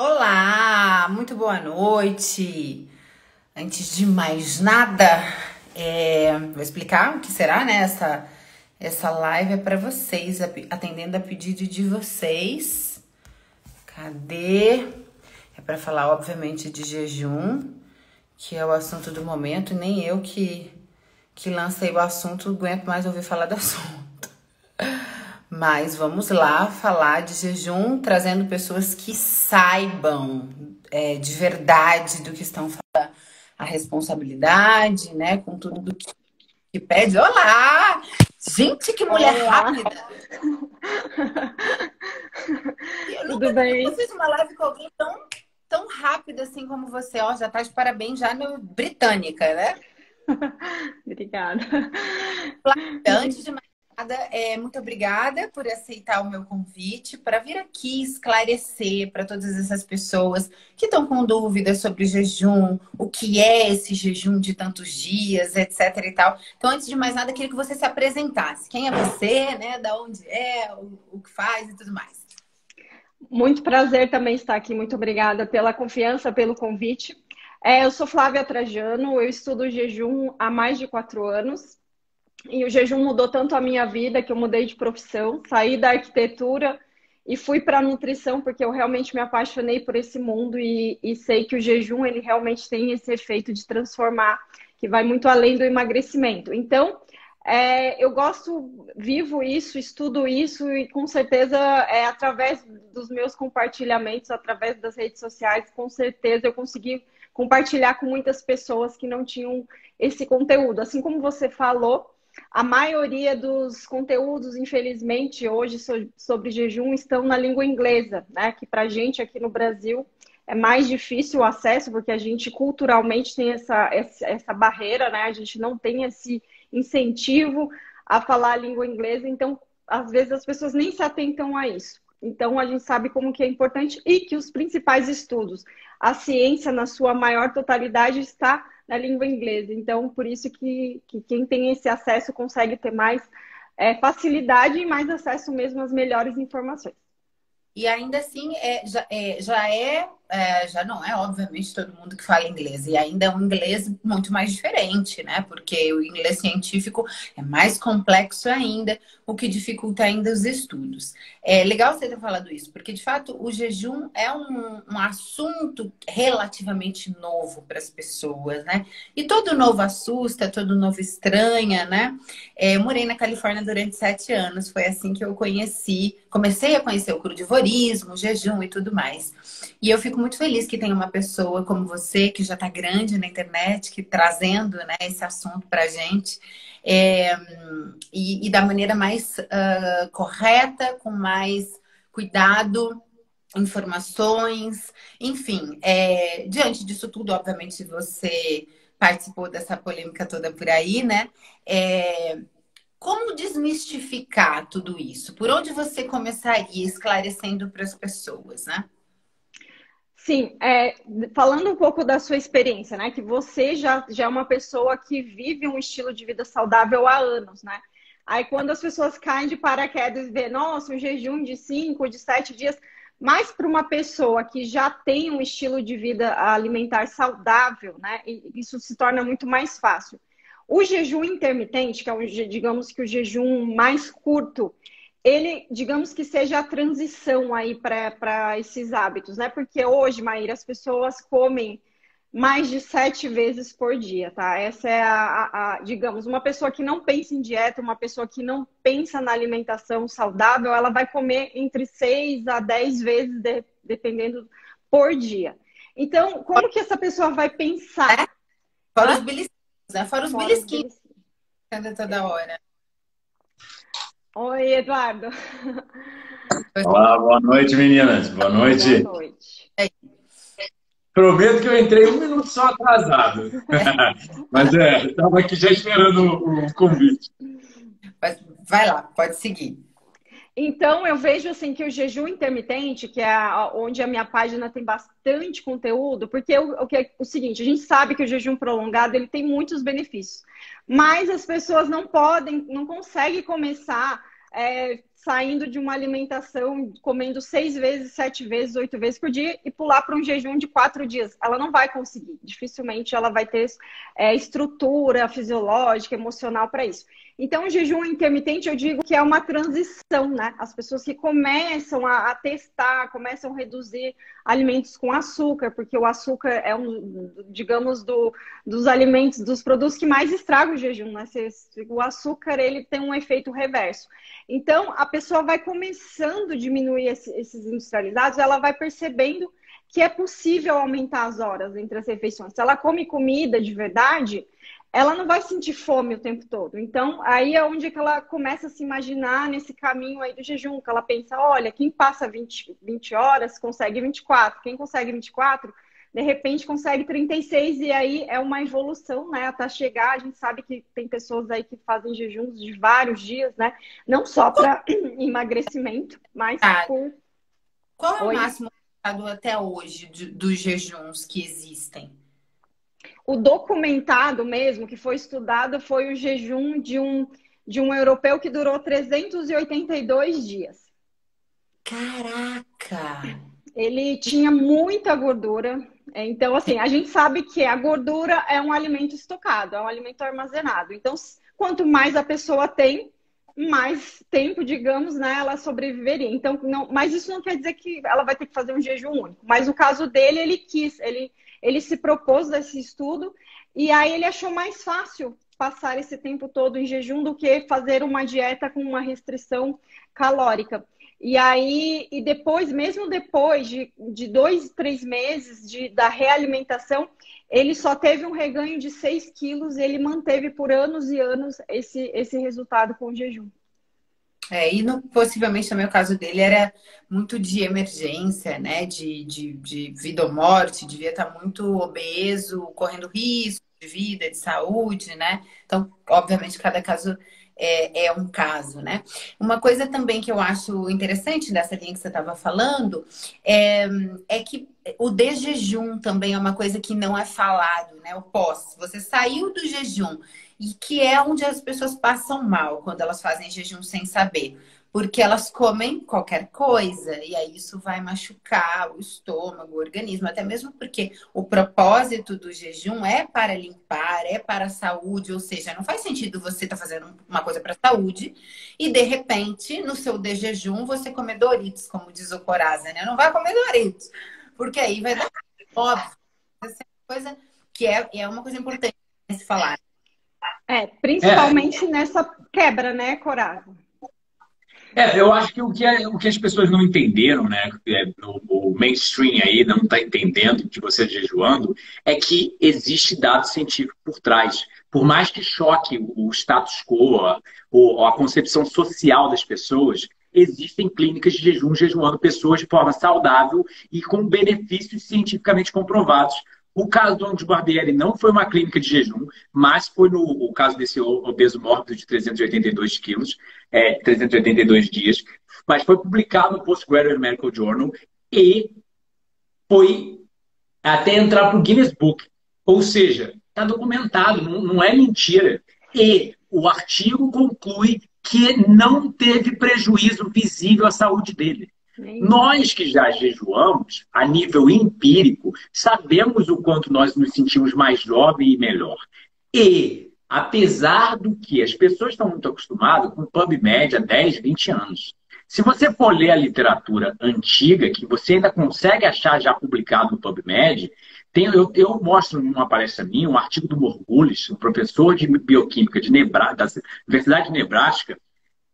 Olá, muito boa noite. Antes de mais nada, vou explicar o que será, né? Essa live é para vocês, atendendo a pedido de vocês. Cadê? É para falar, obviamente, de jejum, que é o assunto do momento. Nem eu que lancei o assunto aguento mais ouvir falar do assunto. Mas vamos lá falar de jejum, trazendo pessoas que saibam de verdade do que estão falando, a responsabilidade, né, com tudo que pede. Olá! Gente, que mulher Olá, rápida! Eu tudo nunca bem? fiz uma live com alguém tão rápida assim como você. Ó, já tá de parabéns já no Britânica, né? Obrigada. Antes de mais nada, muito obrigada por aceitar o meu convite para vir aqui esclarecer para todas essas pessoas que estão com dúvidas sobre jejum, o que é esse jejum de tantos dias, etc e tal. Então, antes de mais nada, queria que você se apresentasse. Quem é você, né? Da onde é, o que faz e tudo mais. Muito prazer também estar aqui. Muito obrigada pela confiança, pelo convite. Eu sou Flávia Trajano, eu estudo jejum há mais de 4 anos. E o jejum mudou tanto a minha vida que eu mudei de profissão, saí da arquitetura e fui para a nutrição porque eu realmente me apaixonei por esse mundo e sei que o jejum ele realmente tem esse efeito de transformar, que vai muito além do emagrecimento. Então, eu gosto, vivo isso, estudo isso e com certeza através dos meus compartilhamentos, através das redes sociais, com certeza eu consegui compartilhar com muitas pessoas que não tinham esse conteúdo. Assim como você falou, a maioria dos conteúdos, infelizmente, hoje sobre jejum estão na língua inglesa, né? Que para a gente aqui no Brasil é mais difícil o acesso, porque a gente culturalmente tem essa barreira, né? A gente não tem esse incentivo a falar a língua inglesa, então às vezes as pessoas nem se atentam a isso. Então a gente sabe como que é importante e que os principais estudos, a ciência na sua maior totalidade está na língua inglesa. Então por isso que quem tem esse acesso consegue ter mais facilidade e mais acesso mesmo às melhores informações. E ainda assim, já não é, obviamente, todo mundo que fala inglês. E ainda é um inglês muito mais diferente, né? Porque o inglês científico é mais complexo ainda, o que dificulta ainda os estudos. É legal você ter falado isso, porque, de fato, o jejum é um assunto relativamente novo para as pessoas, né? E todo novo assusta, todo novo estranha, né? Eu morei na Califórnia durante 7 anos. Foi assim que eu comecei a conhecer o crudivorismo, o jejum e tudo mais. E eu fico muito feliz que tem uma pessoa como você, que já está grande na internet, que trazendo, né, esse assunto para a gente. E da maneira mais correta, com mais cuidado, informações, enfim. Diante disso tudo, obviamente, você participou dessa polêmica toda por aí, né? Como desmistificar tudo isso? Por onde você começaria esclarecendo para as pessoas, né? Sim, falando um pouco da sua experiência, né? Que você já é uma pessoa que vive um estilo de vida saudável há anos, né? Aí quando as pessoas caem de paraquedas e vê, nossa, um jejum de 5, de 7 dias, mas para uma pessoa que já tem um estilo de vida alimentar saudável, né? Isso se torna muito mais fácil. O jejum intermitente, que é digamos que o jejum mais curto, ele, digamos que seja a transição aí para esses hábitos, né? Porque hoje, Maíra, as pessoas comem mais de 7 vezes por dia, tá? Essa é digamos, uma pessoa que não pensa em dieta, uma pessoa que não pensa na alimentação saudável, ela vai comer entre 6 a 10 vezes, dependendo, por dia. Então, como que essa pessoa vai pensar? É? Fora os Hã? beliscões, né? Fora os Fora os belisquinhos beliscões. que anda toda hora. Oi, Eduardo. Olá, boa noite, meninas. Boa Boa noite. noite. Prometo que eu entrei 1 minuto só atrasado. Mas estava aqui já esperando o convite. Vai lá, pode seguir. Então, eu vejo assim que o jejum intermitente, que é onde a minha página tem bastante conteúdo, porque que é o seguinte, a gente sabe que o jejum prolongado ele tem muitos benefícios, mas as pessoas não conseguem começar saindo de uma alimentação, comendo 6 vezes, 7 vezes, 8 vezes por dia e pular para um jejum de 4 dias. Ela não vai conseguir. Dificilmente ela vai ter estrutura fisiológica, emocional para isso. Então, o jejum intermitente, eu digo que é uma transição, né? As pessoas que começam a testar, começam a reduzir alimentos com açúcar, porque o açúcar é digamos, dos alimentos, dos produtos que mais estragam o jejum, né? O açúcar, ele tem um efeito reverso. Então, a pessoa vai começando a diminuir esses industrializados, ela vai percebendo que é possível aumentar as horas entre as refeições. Se ela come comida de verdade, ela não vai sentir fome o tempo todo. Então, aí é onde que ela começa a se imaginar nesse caminho aí do jejum, que ela pensa, olha, quem passa 20 horas consegue 24. Quem consegue 24, de repente consegue 36, e aí é uma evolução, né? Até chegar, a gente sabe que tem pessoas aí que fazem jejuns de vários dias, né? Não só para emagrecimento, mas por... Qual é o máximo até hoje dos jejuns que existem? O documentado mesmo, que foi estudado, foi o jejum de um europeu que durou 382 dias. Caraca! Ele tinha muita gordura. Então, assim, a gente sabe que a gordura é um alimento estocado, é um alimento armazenado. Então, quanto mais a pessoa tem, mais tempo, digamos, né, ela sobreviveria. Então, mas isso não quer dizer que ela vai ter que fazer um jejum único. Mas no caso dele, ele se propôs desse estudo e aí ele achou mais fácil passar esse tempo todo em jejum do que fazer uma dieta com uma restrição calórica. E aí, depois, mesmo depois de 2, 3 meses da realimentação, ele só teve um reganho de 6 quilos e ele manteve por anos e anos esse resultado com o jejum. E possivelmente também o caso dele era muito de emergência, né? De vida ou morte, devia estar muito obeso, correndo risco de vida, de saúde, né? Então, obviamente, cada caso é um caso, né? Uma coisa também que eu acho interessante dessa linha que você estava falando é que o de jejum também é uma coisa que não é falado, né? O pós. Você saiu do jejum e que é onde as pessoas passam mal quando elas fazem jejum sem saber. Porque elas comem qualquer coisa e aí isso vai machucar o estômago, o organismo, até mesmo porque o propósito do jejum é para limpar, é para a saúde, ou seja, não faz sentido você estar fazendo uma coisa para a saúde e de repente, no seu de jejum, você comer Doritos, como diz o Coraza, né? Não vai comer Doritos, porque aí vai dar óbvio. Essa é uma coisa que é uma coisa importante se falar. Principalmente nessa quebra, né, Coraza? Eu acho que o que as pessoas não entenderam, né? O mainstream aí não está entendendo que você jejuando, é que existe dado científico por trás. Por mais que choque o status quo, ou a concepção social das pessoas, existem clínicas de jejum jejuando pessoas de forma saudável e com benefícios cientificamente comprovados. O caso do Ângus Barbieri não foi uma clínica de jejum, mas foi o caso desse obeso mórbido de 382 quilos, 382 dias, mas foi publicado no Postgraduate Medical Journal e foi até entrar para o Guinness Book. Ou seja, está documentado, não é mentira. E o artigo conclui que não teve prejuízo visível à saúde dele. Nós que já jejuamos, a nível empírico, sabemos o quanto nós nos sentimos mais jovens e melhor. E, apesar do que as pessoas estão muito acostumadas com PubMed há 10, 20 anos. Se você for ler a literatura antiga, que você ainda consegue achar já publicado no PubMed, eu mostro numa palestra minha um artigo do Morgulis, um professor de bioquímica da Universidade de Nebraska,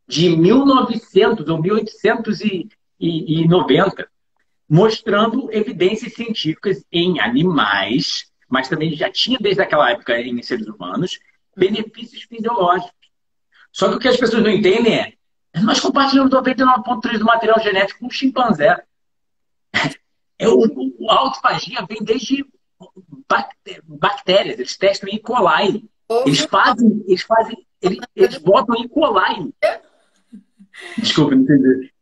de 1900 ou 1890, mostrando evidências científicas em animais, mas também já tinha desde aquela época em seres humanos, benefícios fisiológicos. Só que o que as pessoas não entendem nós compartilhamos 99,3% do material genético com o chimpanzé. A autofagia vem desde bactérias, eles testam em E. coli. Eles botam em E. coli. Desculpa, não entendi.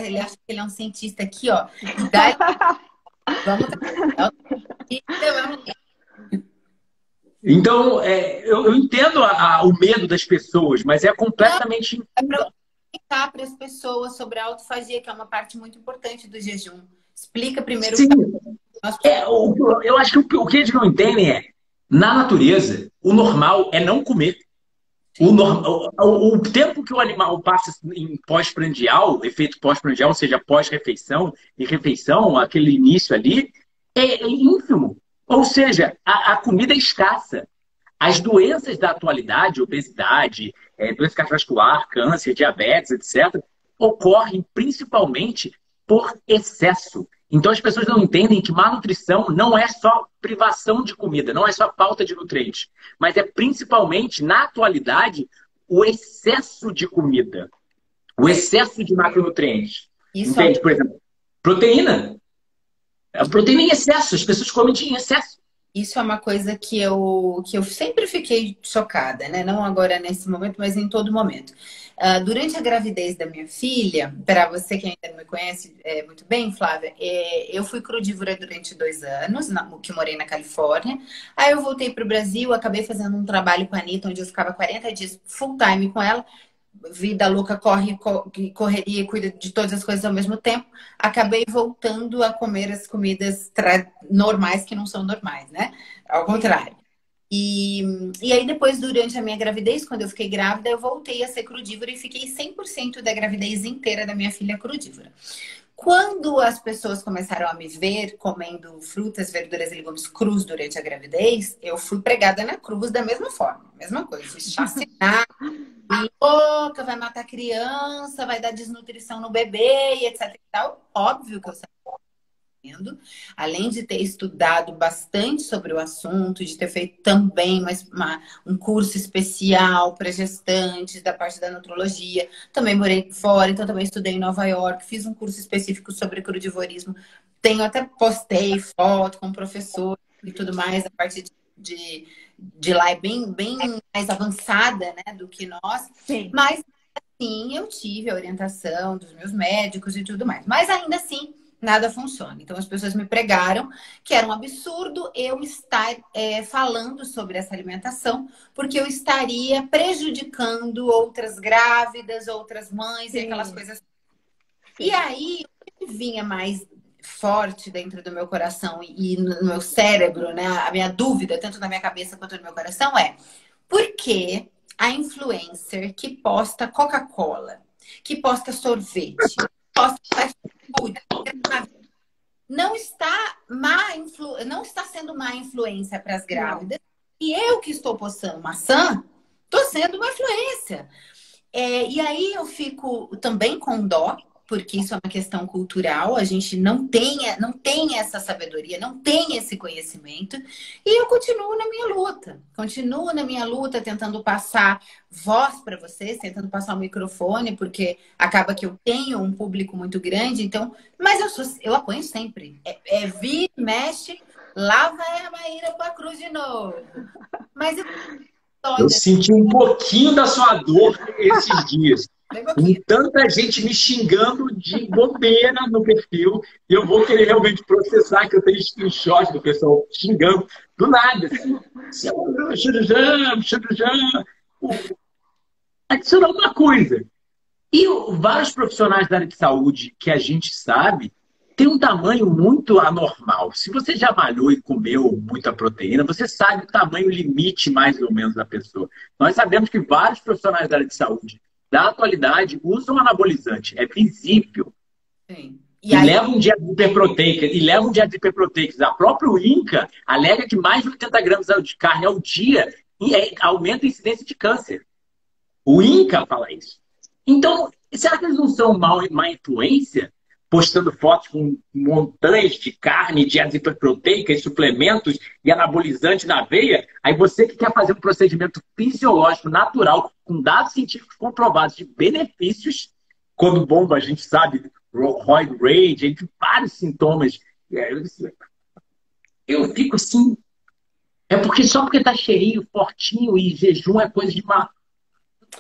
Ele acha que ele é um cientista aqui, ó. E daí, vamos. Então, eu entendo o medo das pessoas, mas é completamente. explicar para as pessoas sobre a autofagia, que é uma parte muito importante do jejum. Explica primeiro o Sim. que nós Eu acho que o que eles não entendem é, na natureza, o normal é não comer. O tempo que o animal passa em pós-prandial, efeito pós-prandial, ou seja, pós-refeição e refeição, aquele início ali, é ínfimo. Ou seja, a comida é escassa. As doenças da atualidade, obesidade, doença cardiovascular, câncer, diabetes, etc., ocorrem principalmente por excesso. Então as pessoas não entendem que má nutrição não é só privação de comida, não é só falta de nutrientes, mas é principalmente, na atualidade, o excesso de comida, o excesso de macronutrientes. Isso Entende? Por exemplo, proteína. A proteína em excesso, as pessoas comem em excesso. Isso é uma coisa que eu sempre fiquei chocada, né? Não agora nesse momento, mas em todo momento. Durante a gravidez da minha filha, para você que ainda não me conhece muito bem, Flávia, eu fui crudívora durante 2 anos, que morei na Califórnia. Aí eu voltei para o Brasil, acabei fazendo um trabalho com a Anitta, onde eu ficava 40 dias full time com ela. Vida louca, correria, cuida de todas as coisas ao mesmo tempo. Acabei voltando a comer as comidas normais que não são normais, né? Ao contrário. E aí depois, durante a minha gravidez, quando eu fiquei grávida, eu voltei a ser crudívora e fiquei 100% da gravidez inteira da minha filha crudívora. Quando as pessoas começaram a me ver comendo frutas, verduras e legumes crus durante a gravidez, eu fui pregada na cruz da mesma forma. Mesma coisa, chacinar, louca, vai matar criança, vai dar desnutrição no bebê e etc e tal. Óbvio que eu sabia. Além de ter estudado bastante sobre o assunto, de ter feito também um curso especial para gestantes da parte da nutrologia, também morei fora, então também estudei em Nova York, fiz um curso específico sobre crudivorismo, até postei foto com o professor e tudo mais, a parte de lá é bem mais avançada, né, do que nós. Sim. Mas sim, eu tive a orientação dos meus médicos e tudo mais. Mas ainda assim, nada funciona. Então as pessoas me pregaram que era um absurdo eu estar falando sobre essa alimentação, porque eu estaria prejudicando outras grávidas, outras mães e aquelas coisas. E aí, o que vinha mais forte dentro do meu coração e no meu cérebro, né? A minha dúvida, tanto na minha cabeça quanto no meu coração, é por que a influencer que posta Coca-Cola, que posta sorvete, que posta fast food, não está sendo má influência para as grávidas, e eu que estou postando maçã, estou sendo uma influência. E aí eu fico também com dó, porque isso é uma questão cultural, a gente não tem essa sabedoria, não tem esse conhecimento, e eu continuo na minha luta, tentando passar voz para vocês, tentando passar o microfone, porque acaba que eu tenho um público muito grande, então, mas eu apanho sempre. Vira, mexe, lá vai a Maíra para a cruz de novo. Mas eu senti um pouquinho da sua dor esses dias. Com tanta gente me xingando de bobeira no perfil, e eu vou querer realmente processar, que eu tenho screenshot do pessoal xingando do nada. Assim, adicionar uma coisa. E vários profissionais da área de saúde que a gente sabe tem um tamanho muito anormal. Se você já malhou e comeu muita proteína, você sabe o tamanho limite, mais ou menos, da pessoa. Nós sabemos que vários profissionais da área de saúde da atualidade usam anabolizante. É visível. Sim. E levam dieta hiperproteica. A própria INCA alega que mais de 80 gramas de carne ao dia aumenta a incidência de câncer. O INCA fala isso. Então, será que eles não são má influência? Postando fotos com montanhas de carne, dieta hiperproteica e suplementos e anabolizante na veia. Aí você que quer fazer um procedimento fisiológico, natural, com dados científicos comprovados de benefícios, quando bomba, a gente sabe, roid rage, entre vários sintomas. Eu fico assim... só porque tá cheinho, fortinho e jejum é coisa de uma...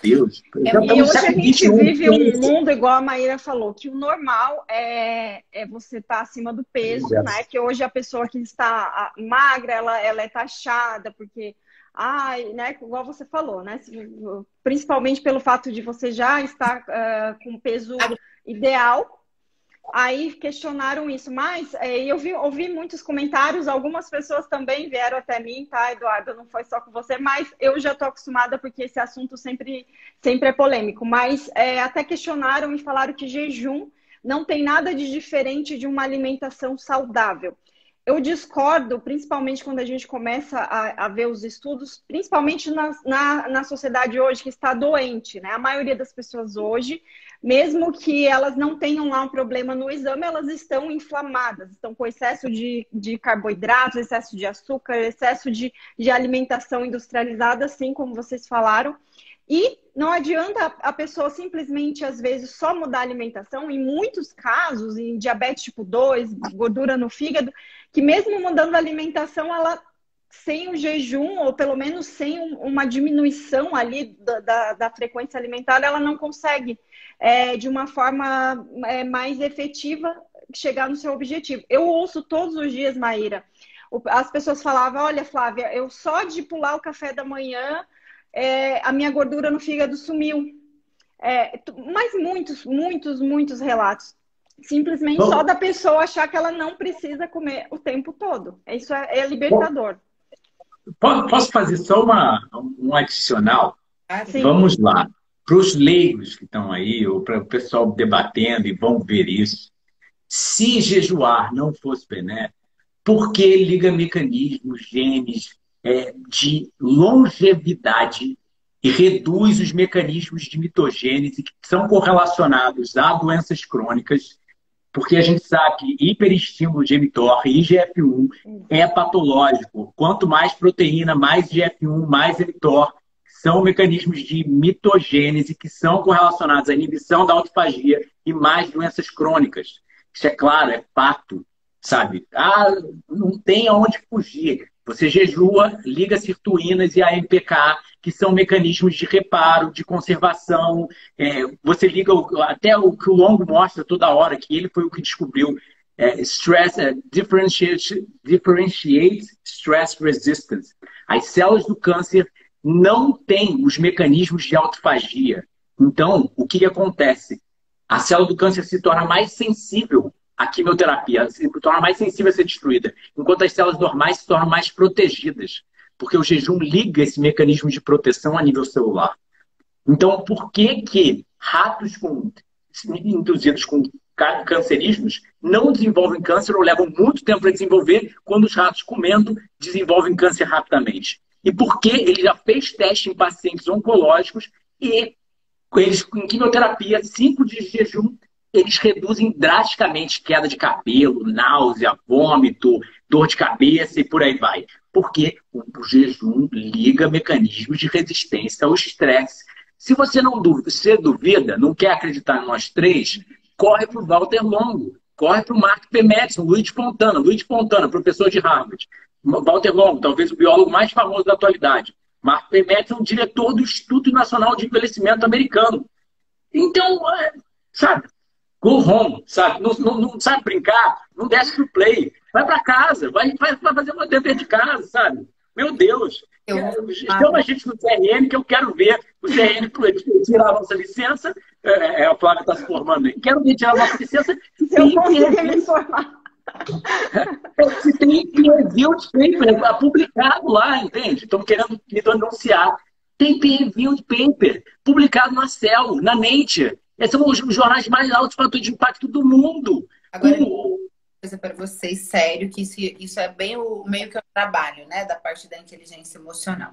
Deus. E hoje a gente vive um mundo, igual a Maíra falou, que o normal é você estar acima do peso, né? Que hoje a pessoa que está magra, ela é taxada, porque ai, né, igual você falou, né? Principalmente pelo fato de você já estar com peso ideal. Aí questionaram isso, mas ouvi muitos comentários, algumas pessoas também vieram até mim, tá, Eduardo? Não foi só com você, mas eu já estou acostumada porque esse assunto sempre é polêmico. Mas até questionaram e falaram que jejum não tem nada de diferente de uma alimentação saudável. Eu discordo, principalmente quando a gente começa a ver os estudos, principalmente na sociedade hoje que está doente, né? A maioria das pessoas hoje, mesmo que elas não tenham lá um problema no exame, elas estão inflamadas, estão com excesso de carboidratos, excesso de açúcar, excesso de alimentação industrializada, assim como vocês falaram. E não adianta a pessoa simplesmente, às vezes, só mudar a alimentação. Em muitos casos, em diabetes tipo 2, gordura no fígado, que mesmo mudando a alimentação, ela sem o jejum, ou pelo menos sem uma diminuição ali da frequência alimentar, ela não consegue, de uma forma mais efetiva, chegar no seu objetivo. Eu ouço todos os dias, Maíra, as pessoas falavam, olha, Flávia, eu só de pular o café da manhã, a minha gordura no fígado sumiu. Mas muitos relatos. Simplesmente só da pessoa achar que ela não precisa comer o tempo todo. Isso é libertador. Posso fazer só um adicional? Sim. Vamos lá. Para os leigos que estão aí, ou para o pessoal debatendo e vão ver isso, se jejuar não fosse benéfico, por que liga mecanismos, genes de longevidade e reduz os mecanismos de mitogênese que são correlacionados a doenças crônicas? Porque a gente sabe que hiperestímulo de mTOR e IGF-1 é patológico. Quanto mais proteína, mais IGF-1, mais mTOR, são mecanismos de mitogênese que são correlacionados à inibição da autofagia e mais doenças crônicas. Isso é claro, é fato, sabe? Não tem aonde fugir. Você jejua, liga sirtuínas e AMPK, que são mecanismos de reparo, de conservação. Você liga até o que o Longo mostra toda hora, que ele foi o que descobriu. Differentiate stress resistance. As células do câncer não têm os mecanismos de autofagia. Então, o que acontece? A célula do câncer se torna mais sensível à quimioterapia, se torna mais sensível a ser destruída, enquanto as células normais se tornam mais protegidas, porque o jejum liga esse mecanismo de proteção a nível celular. Então, por que ratos induzidos com cancerígenos não desenvolvem câncer ou levam muito tempo para desenvolver, quando os ratos comendo desenvolvem câncer rapidamente? E por que ele já fez teste em pacientes oncológicos e eles, com quimioterapia, 5 dias de jejum, eles reduzem drasticamente queda de cabelo, náusea, vômito, dor de cabeça e por aí vai. Porque o jejum liga mecanismos de resistência ao estresse. Se você duvida, não quer acreditar em nós três, corre para o Walter Longo, corre para o Mark P. Madison, Luiz Fontana, professor de Harvard. Walter Longo, talvez o biólogo mais famoso da atualidade. Mark P. Madison, diretor do Instituto Nacional de Envelhecimento americano. Então, sabe, go home, sabe? Não sabe brincar, não desce pro play. Vai para casa, vai fazer o dever de casa, sabe? Meu Deus. Chama a gente no CRM que eu quero ver o CRM tirar a nossa licença. A Flávia está se formando aí. Quero ver tirar a nossa licença. Se eu conseguir me formar. Se tem peer-reviewed paper publicado lá, entende? Estão querendo me anunciar. Tem peer-reviewed paper publicado na Cell, na Nature. Esses são os jornais mais altos fator de impacto do mundo. Agora, coisa para vocês, sério, que isso é bem o meio que eu trabalho, né? Da parte da inteligência emocional.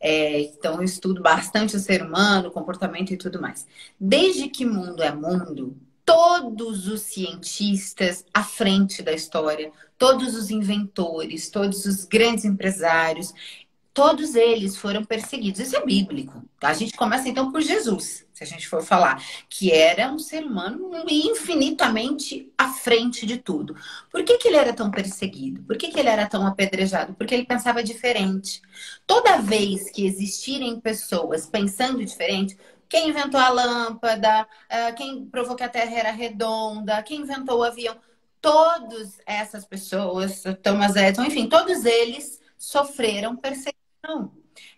Então, eu estudo bastante o ser humano, o comportamento e tudo mais. Desde que mundo é mundo, todos os cientistas à frente da história, todos os inventores, todos os grandes empresários, todos eles foram perseguidos. Isso é bíblico. A gente começa então por Jesus, se a gente for falar, que era um ser humano infinitamente à frente de tudo. Por que ele era tão perseguido? Por que ele era tão apedrejado? Porque ele pensava diferente. Toda vez que existirem pessoas pensando diferente, quem inventou a lâmpada, quem provou que a Terra era redonda, quem inventou o avião, todas essas pessoas, Thomas Edison, enfim, todos eles sofreram perseguição.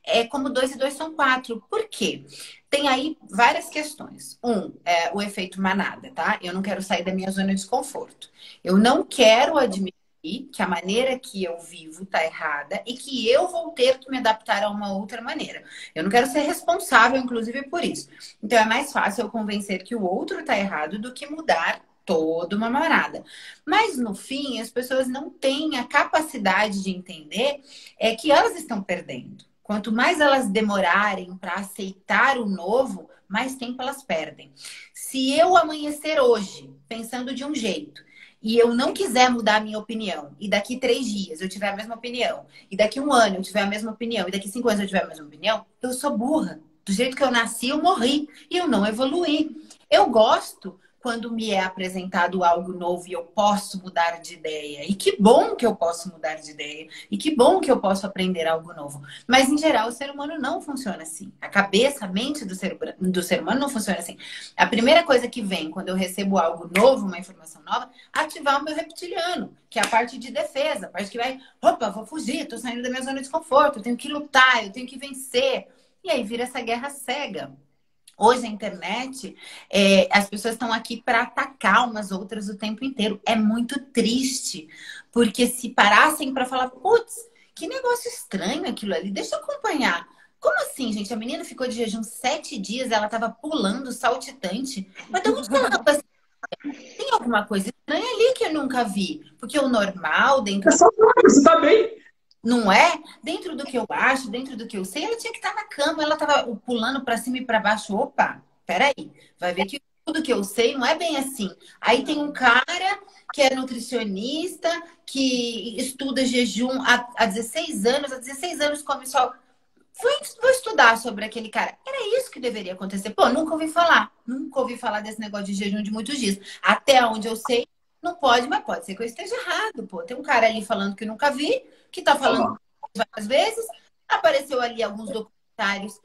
é como 2 e 2 são 4. Por quê? Tem aí várias questões. É o efeito manada, tá? Eu não quero sair da minha zona de conforto. Eu não quero admitir que a maneira que eu vivo tá errada e que eu vou ter que me adaptar a uma outra maneira. Eu não quero ser responsável, inclusive, por isso. Então é mais fácil eu convencer que o outro tá errado do que mudar toda uma manada. Mas no fim, as pessoas não têm a capacidade de entender que elas estão perdendo. Quanto mais elas demorarem para aceitar o novo, mais tempo elas perdem. Se eu amanhecer hoje pensando de um jeito e eu não quiser mudar a minha opinião, e daqui 3 dias eu tiver a mesma opinião, e daqui 1 ano eu tiver a mesma opinião, e daqui 5 anos eu tiver a mesma opinião, eu sou burra. Do jeito que eu nasci, eu morri e eu não evoluí. Eu gosto quando me é apresentado algo novo e eu posso mudar de ideia. E que bom que eu posso mudar de ideia. E que bom que eu posso aprender algo novo. Mas, em geral, o ser humano não funciona assim. A cabeça, a mente do ser humano não funciona assim. A primeira coisa que vem quando eu recebo algo novo, uma informação nova, ativar o meu reptiliano, que é a parte de defesa. A parte que vai, opa, vou fugir, tô saindo da minha zona de conforto, eu tenho que lutar, eu tenho que vencer. E aí vira essa guerra cega. Hoje, a internet, as pessoas estão aqui para atacar umas outras o tempo inteiro. É muito triste, porque se parassem para falar, putz, que negócio estranho aquilo ali, deixa eu acompanhar. Como assim, gente? A menina ficou de jejum 7 dias, ela estava pulando, saltitante. Mas de onde que ela estava? Tem alguma coisa estranha ali que eu nunca vi. Porque o normal, É só você tá bem. não é? Dentro do que eu acho, dentro do que eu sei, ela tinha que estar na cama, ela estava pulando para cima e para baixo. Opa, peraí, vai ver que tudo que eu sei não é bem assim. Aí tem um cara que é nutricionista, que estuda jejum há 16 anos, há 16 anos come só. Vou estudar sobre aquele cara. Era isso que deveria acontecer. Pô, nunca ouvi falar desse negócio de jejum de muitos dias. Até onde eu sei, não pode, mas pode ser que eu esteja errado, pô. Tem um cara ali falando que nunca vi, que tá falando várias vezes. Apareceu ali alguns documentários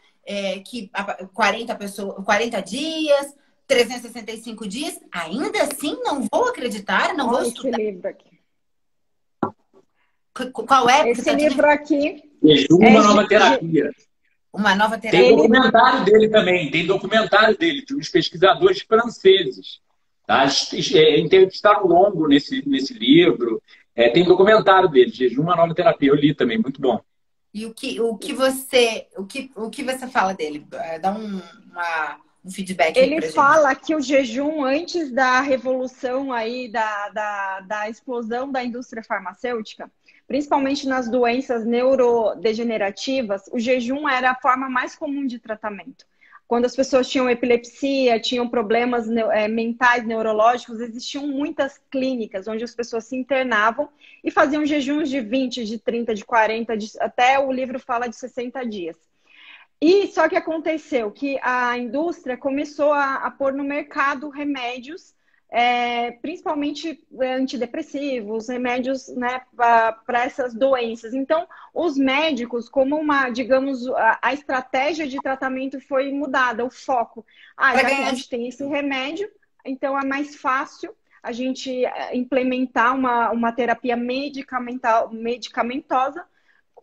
que 40 pessoas, 40 dias, 365 dias. Ainda assim, não vou acreditar, não vou Olha esse estudar. livro aqui. Qual é? Esse livro aqui Jejum, é uma nova terapia. Uma nova Tem terapia. documentário dele também, tem documentário dele, de uns pesquisadores franceses. Tá? Entrevistaram longo nesse livro. Tem documentário dele, Jejum, uma nova terapia. Eu li também, muito bom. E o que você fala dele? Dá um feedback aí Ele pra gente. fala que o jejum, antes da revolução aí, da explosão da indústria farmacêutica, principalmente nas doenças neurodegenerativas, o jejum era a forma mais comum de tratamento. Quando as pessoas tinham epilepsia, tinham problemas mentais, neurológicos, existiam muitas clínicas onde as pessoas se internavam e faziam jejuns de 20, de 30, de 40, até o livro fala de 60 dias. E só que aconteceu que a indústria começou a pôr no mercado remédios, principalmente antidepressivos, remédios, né, para essas doenças. Então, os médicos, como digamos, a estratégia de tratamento foi mudada, o foco. Já que a gente tem esse remédio, então é mais fácil a gente implementar uma terapia medicamentosa.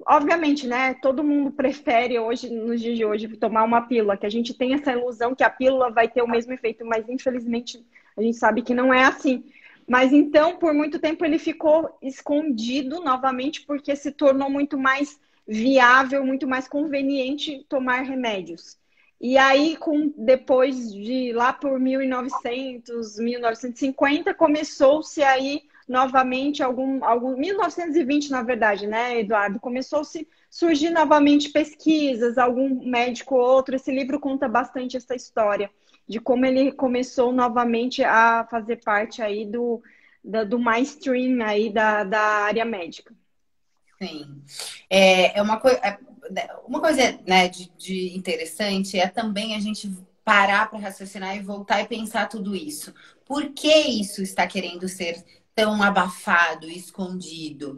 Obviamente, né? Todo mundo prefere hoje, nos dias de hoje, tomar uma pílula, que a gente tem essa ilusão que a pílula vai ter o mesmo efeito, mas infelizmente a gente sabe que não é assim. Mas então, por muito tempo, ele ficou escondido novamente, porque se tornou muito mais viável, muito mais conveniente tomar remédios. E aí, depois de lá por 1900, 1950, começou-se aí novamente 1920, na verdade, né, Eduardo? Começou-se a surgir novamente pesquisas, algum médico ou outro. Esse livro conta bastante essa história de como ele começou novamente a fazer parte aí do mainstream aí da área médica. Sim. Uma coisa, né, de interessante é também a gente parar para raciocinar e voltar e pensar tudo isso. Por que isso está querendo ser tão abafado, escondido?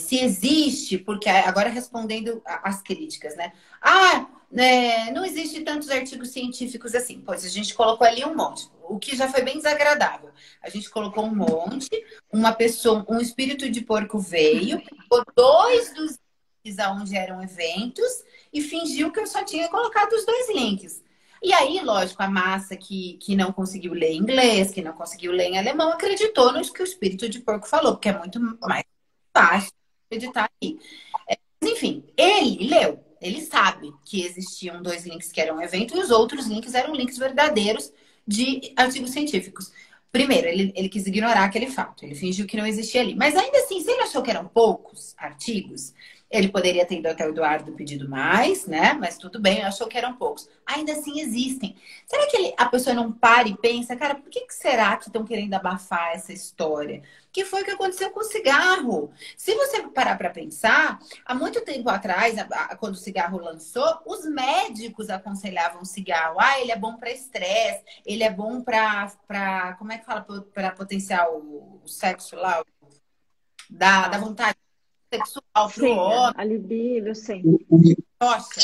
Se existe, porque agora respondendo às críticas, né? Não existe tantos artigos científicos assim. Pois a gente colocou ali um monte, o que já foi bem desagradável. A gente colocou um monte, uma pessoa, um espírito de porco veio, pegou 2 dos onde eram eventos e fingiu que eu só tinha colocado os dois links. E aí, lógico, a massa que não conseguiu ler em inglês, que não conseguiu ler em alemão, acreditou no que o espírito de porco falou, porque é muito mais fácil acreditar aqui. Mas, enfim, ele leu. Ele sabe que existiam dois links que eram evento e os outros links eram links verdadeiros de artigos científicos. Primeiro, ele quis ignorar aquele fato. Ele fingiu que não existia ali. Mas ainda assim, se ele achou que eram poucos artigos, ele poderia ter ido até o Eduardo pedido mais, né? Mas tudo bem, achou que eram poucos. Ainda assim existem. Será que a pessoa não para e pensa, cara, por que será que estão querendo abafar essa história? Que foi o que aconteceu com o cigarro. Se você parar para pensar, há muito tempo atrás, quando o cigarro lançou, os médicos aconselhavam o cigarro. Ah, ele é bom para estresse, ele é bom para como é que fala? Para potenciar o sexo lá, da vontade sexual pro homem. A libido, sim. Nossa.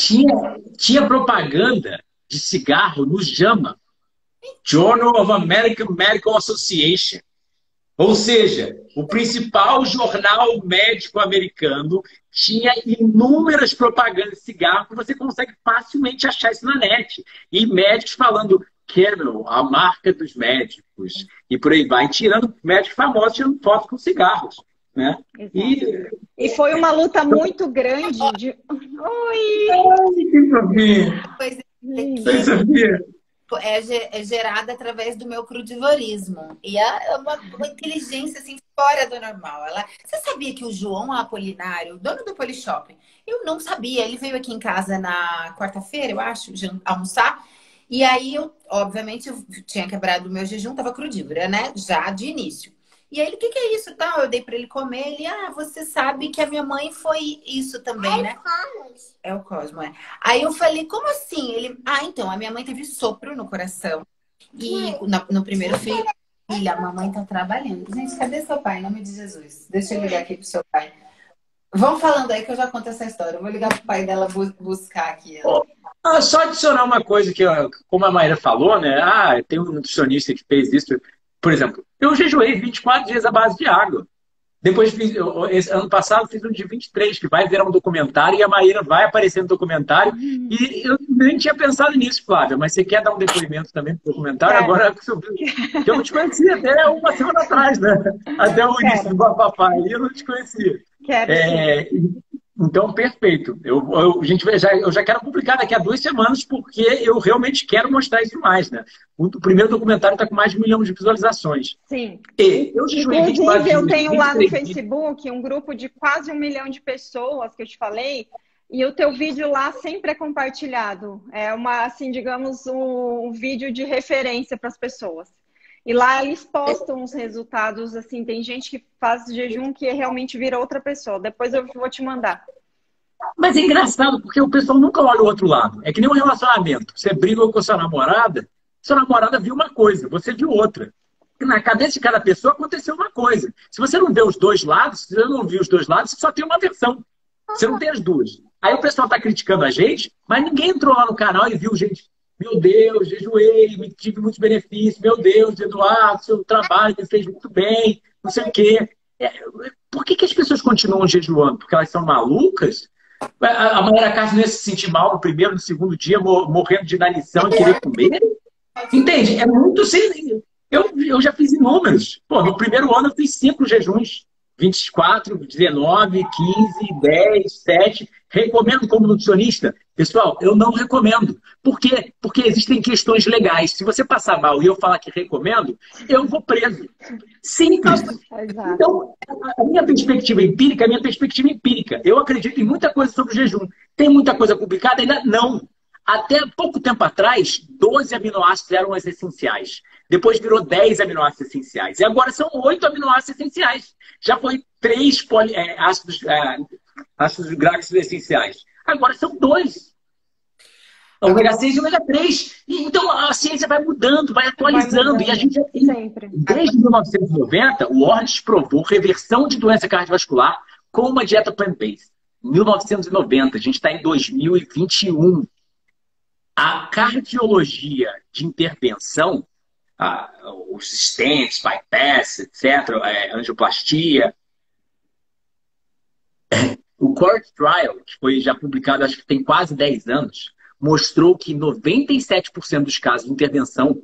Tinha propaganda de cigarro no JAMA, Journal of American Medical Association. Ou seja, o principal jornal médico americano tinha inúmeras propagandas de cigarro que você consegue facilmente achar isso na net. E médicos falando Camel, a marca dos médicos, e por aí vai, tirando médicos famosos tirando foto com cigarros. Né? E foi uma luta muito grande de... Oi! É gerada através do meu crudivorismo. E é uma inteligência assim, fora do normal. Você sabia que o João Apolinário, dono do Polishop, eu não sabia. Ele veio aqui em casa na quarta-feira, eu acho, almoçar. E aí, obviamente, eu tinha quebrado o meu jejum, tava crudívora, né? Já de início. E aí ele, o que é isso? Tá? Eu dei pra ele comer. Ele, você sabe que a minha mãe foi isso também, né? É o Cosmo, é. Aí eu falei, como assim? Ele, então, a minha mãe teve sopro no coração. E no primeiro filho, a mamãe tá trabalhando. Gente, cadê seu pai? Em nome de Jesus. Deixa eu ligar aqui pro seu pai. Vão falando aí que eu já conto essa história. Eu vou ligar pro pai dela buscar aqui. Só adicionar uma coisa que, como a Maíra falou, né? Tem um nutricionista que fez isso. Por exemplo, eu jejuei 24 dias à base de água. Depois, ano passado, fiz um de 23, que vai virar um documentário, e a Maíra vai aparecer no documentário. E eu nem tinha pensado nisso, Flávia, mas você quer dar um depoimento também pro documentário? Agora, que eu não te conhecia até uma semana atrás, né? Até o início do Bafafá, eu não te conhecia. Então, perfeito. Eu já quero publicar daqui a 2 semanas, porque eu realmente quero mostrar isso mais, né? O primeiro documentário está com mais de 1 milhão de visualizações. Sim. Inclusive, eu tenho lá no Facebook um grupo de quase 1 milhão de pessoas que eu te falei, e o teu vídeo lá sempre é compartilhado. É assim, digamos, um vídeo de referência para as pessoas. E lá eles postam os resultados, assim, tem gente que faz jejum que realmente vira outra pessoa. Depois eu vou te mandar. Mas é engraçado, porque o pessoal nunca olha o outro lado. É que nem um relacionamento. Você briga com a sua namorada viu uma coisa, você viu outra. E na cabeça de cada pessoa aconteceu uma coisa. Se você não vê os dois lados, se você não viu os dois lados, você só tem uma versão. Você não tem as duas. Aí o pessoal está criticando a gente, mas ninguém entrou lá no canal e viu, gente... Meu Deus, jejuei, tive muitos benefícios. Meu Deus, Eduardo, seu trabalho me fez muito bem, não sei o quê. Por que as pessoas continuam jejuando? Porque elas são malucas? A Maíra Castro não ia se sentir mal no primeiro, no segundo dia, morrendo de inanição e querer comer? Entende? É muito simples. Eu já fiz inúmeros. No primeiro ano eu fiz 5 jejuns. 24, 19, 15, 10, 7. Recomendo como nutricionista? Pessoal, eu não recomendo. Por quê? Porque existem questões legais. Se você passar mal e eu falar que recomendo, eu vou preso. Simples. Então, a minha perspectiva empírica é a minha perspectiva empírica. Eu acredito em muita coisa sobre o jejum. Tem muita coisa publicada? Ainda não. Até pouco tempo atrás, 12 aminoácidos eram os essenciais. Depois virou 10 aminoácidos essenciais. E agora são 8 aminoácidos essenciais. Já foi 3 ácidos graxos essenciais. Agora são 2. Ômega 6 e ômega 3. Então a ciência vai mudando, vai atualizando. E a gente já tem, desde 1990, o Ornish provou reversão de doença cardiovascular com uma dieta plant-based. 1990, a gente está em 2021. A cardiologia de intervenção, os stents, bypass, etc., angioplastia, O Court Trial, que foi já publicado, acho que tem quase 10 anos, mostrou que 97% dos casos de intervenção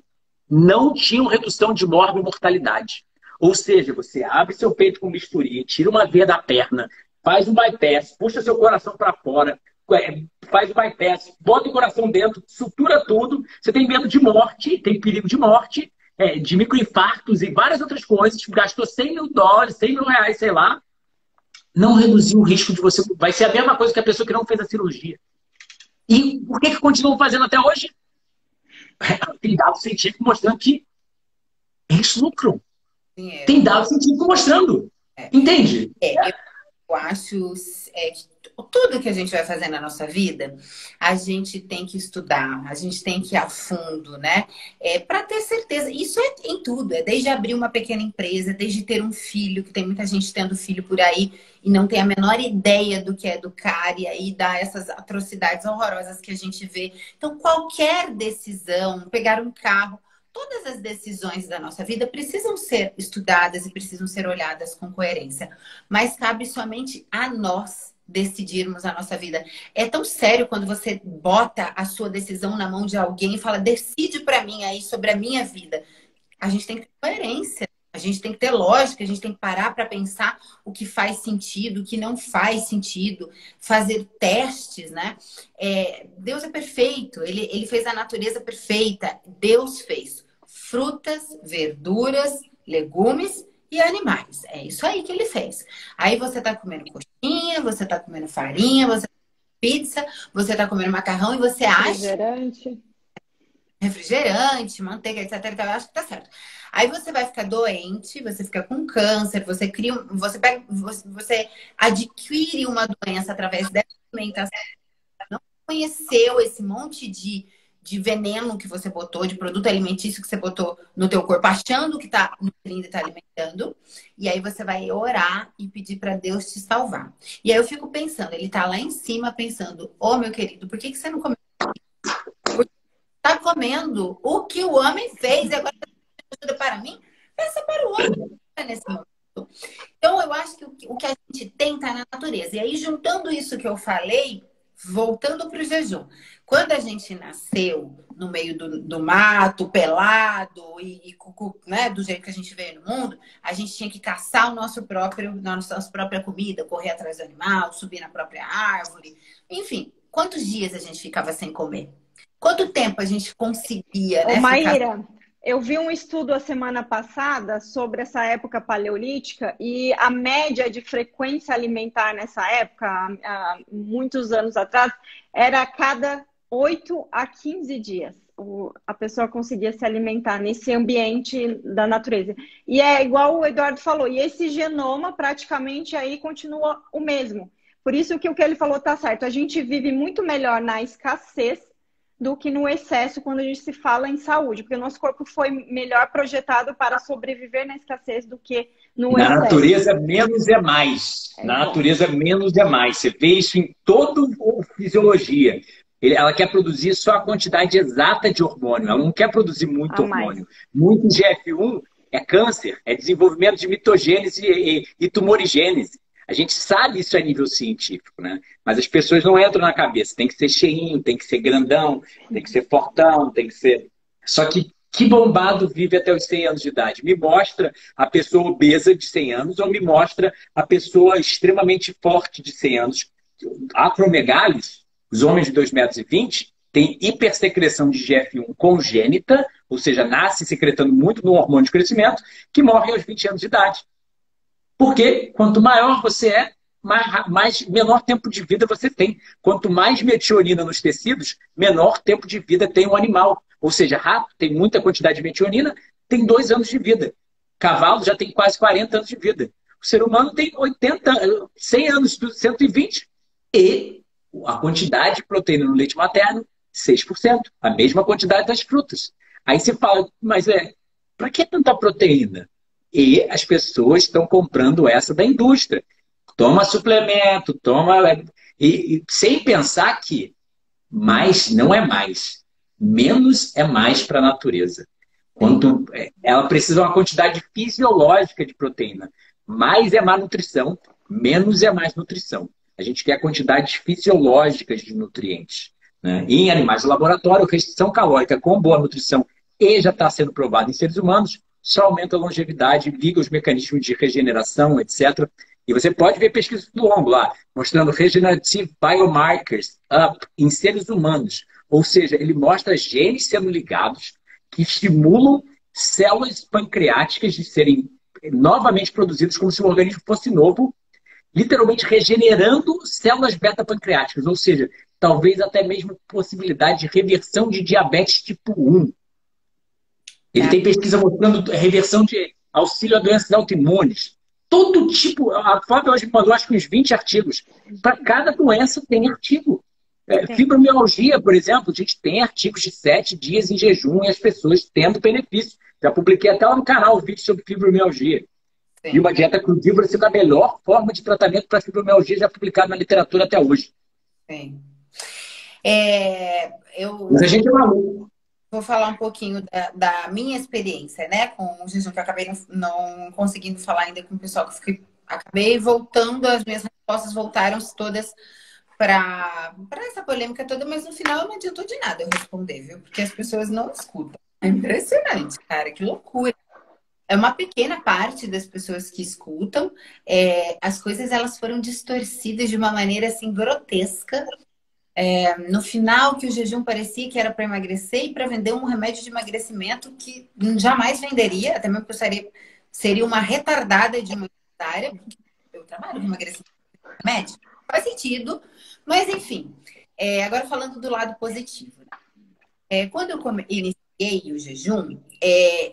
não tinham redução de morte e mortalidade. Ou seja, você abre seu peito com bisturi, tira uma veia da perna, faz um bypass, puxa seu coração para fora, faz o bypass, bota o coração dentro, sutura tudo, você tem medo de morte, tem perigo de morte, de microinfartos e várias outras coisas, gastou $100 mil, R$ 100 mil, sei lá, não reduziu o risco de você... Vai ser a mesma coisa que a pessoa que não fez a cirurgia. E por que continuam fazendo até hoje? Tem dados científicos mostrando que eles lucram. Tem dados científicos mostrando. Entende? Eu acho que tudo que a gente vai fazer na nossa vida, a gente tem que estudar, a gente tem que ir a fundo, né? Para ter certeza. Isso é em tudo. É desde abrir uma pequena empresa, desde ter um filho, que tem muita gente tendo filho por aí e não tem a menor ideia do que é educar, e aí dá essas atrocidades horrorosas que a gente vê. Então, qualquer decisão, pegar um carro, todas as decisões da nossa vida precisam ser estudadas e precisam ser olhadas com coerência. Mas cabe somente a nós decidirmos a nossa vida. É tão sério quando você bota a sua decisão na mão de alguém e fala, decide para mim aí sobre a minha vida. A gente tem que ter coerência, a gente tem que ter lógica, a gente tem que parar para pensar o que faz sentido, o que não faz sentido, fazer testes, né? Deus é perfeito, ele fez a natureza perfeita, Deus fez frutas, verduras, legumes e animais. É isso aí que ele fez. Aí você tá comendo coxinha, você tá comendo farinha, você tá comendo pizza, você tá comendo macarrão e você acha... Refrigerante, manteiga, etc. Eu acho que tá certo. Aí você vai ficar doente, você fica com câncer, você adquire uma doença através dessa alimentação. Não conheceu esse monte de veneno que você botou, de produto alimentício que você botou no teu corpo, achando que tá nutrindo e tá alimentando. E aí você vai orar e pedir para Deus te salvar. E aí eu fico pensando, ele tá lá em cima pensando, meu querido, por que você não comeu? Porque tá comendo o que o homem fez e agora tá ajuda para mim? Pensa para o homem nesse momento. Então eu acho que o que a gente tem tá na natureza. E aí juntando isso que eu falei, voltando para o jejum. Quando a gente nasceu no meio do mato, pelado né, do jeito que a gente veio no mundo, a gente tinha que caçar nossa própria comida, correr atrás do animal, subir na própria árvore. Enfim, quantos dias a gente ficava sem comer? Quanto tempo a gente conseguia, né? Maíra, eu vi um estudo a semana passada sobre essa época paleolítica e a média de frequência alimentar nessa época, há muitos anos atrás, era a cada 8 a 15 dias. A pessoa conseguia se alimentar nesse ambiente da natureza. E é igual o Eduardo falou, e esse genoma praticamente aí continua o mesmo. Por isso que o que ele falou tá certo. A gente vive muito melhor na escassez do que no excesso quando a gente se fala em saúde, porque o nosso corpo foi melhor projetado para sobreviver na escassez do que no excesso. Na natureza, menos é mais. Na natureza, menos é mais. Você vê isso em toda a fisiologia. Ela quer produzir só a quantidade exata de hormônio. Ela não quer produzir muito hormônio. Muito GF1 é câncer, é desenvolvimento de mitogênese e tumorigênese. A gente sabe isso a nível científico, né? Mas as pessoas não entram na cabeça. Tem que ser cheinho, tem que ser grandão, tem que ser fortão, tem que ser... Só que bombado vive até os 100 anos de idade? Me mostra a pessoa obesa de 100 anos ou me mostra a pessoa extremamente forte de 100 anos? Acromegalis, os homens de 2,20 m, têm hipersecreção de GF1 congênita, ou seja, nasce secretando muito no hormônio de crescimento, que morre aos 20 anos de idade. Porque quanto maior você é, menor tempo de vida você tem. Quanto mais metionina nos tecidos, menor tempo de vida tem o animal. Ou seja, rato tem muita quantidade de metionina, tem 2 anos de vida. Cavalo já tem quase 40 anos de vida. O ser humano tem 100 anos, 120. E a quantidade de proteína no leite materno, 6%. A mesma quantidade das frutas. Aí você fala, mas para que tanta proteína? E as pessoas estão comprando essa da indústria. Toma suplemento, e sem pensar que mais não é mais. Menos é mais para a natureza. Ela precisa de uma quantidade fisiológica de proteína. Mais é má nutrição, menos é mais nutrição. A gente quer quantidades fisiológicas de nutrientes, né? E em animais de laboratório, restrição calórica com boa nutrição e já está sendo provado em seres humanos, só aumenta a longevidade, liga os mecanismos de regeneração, etc. E você pode ver pesquisas do longo lá, mostrando regenerative biomarkers up em seres humanos. Ou seja, ele mostra genes sendo ligados que estimulam células pancreáticas de serem novamente produzidas como se o organismo fosse novo, literalmente regenerando células beta-pancreáticas. Ou seja, talvez até mesmo possibilidade de reversão de diabetes tipo 1. Ele tem pesquisa mostrando reversão de auxílio a doenças autoimunes. Todo tipo. A Flávia hoje mandou acho que uns 20 artigos. Para cada doença tem artigo. Fibromialgia, por exemplo, a gente tem artigos de 7 dias em jejum e as pessoas tendo benefício. Já publiquei até lá no canal um vídeo sobre fibromialgia. Sim. E uma dieta crudívora sendo a melhor forma de tratamento para fibromialgia já publicada na literatura até hoje. Sim. Mas a gente é maluco. Vou falar um pouquinho da minha experiência, né, com o jejum, que eu acabei não conseguindo falar ainda com o pessoal, que acabei voltando, as minhas respostas voltaram todas para essa polêmica toda, mas no final não adiantou de nada eu responder, viu? Porque as pessoas não escutam. É impressionante, cara, que loucura. É uma pequena parte das pessoas que escutam. As coisas elas foram distorcidas de uma maneira assim grotesca. No final, que o jejum parecia que era para emagrecer e para vender um remédio de emagrecimento que jamais venderia, até mesmo porque eu seria uma retardada de uma área, porque eu trabalho com emagrecimento de remédio. Faz sentido, mas enfim. Agora falando do lado positivo. Quando eu iniciei o jejum,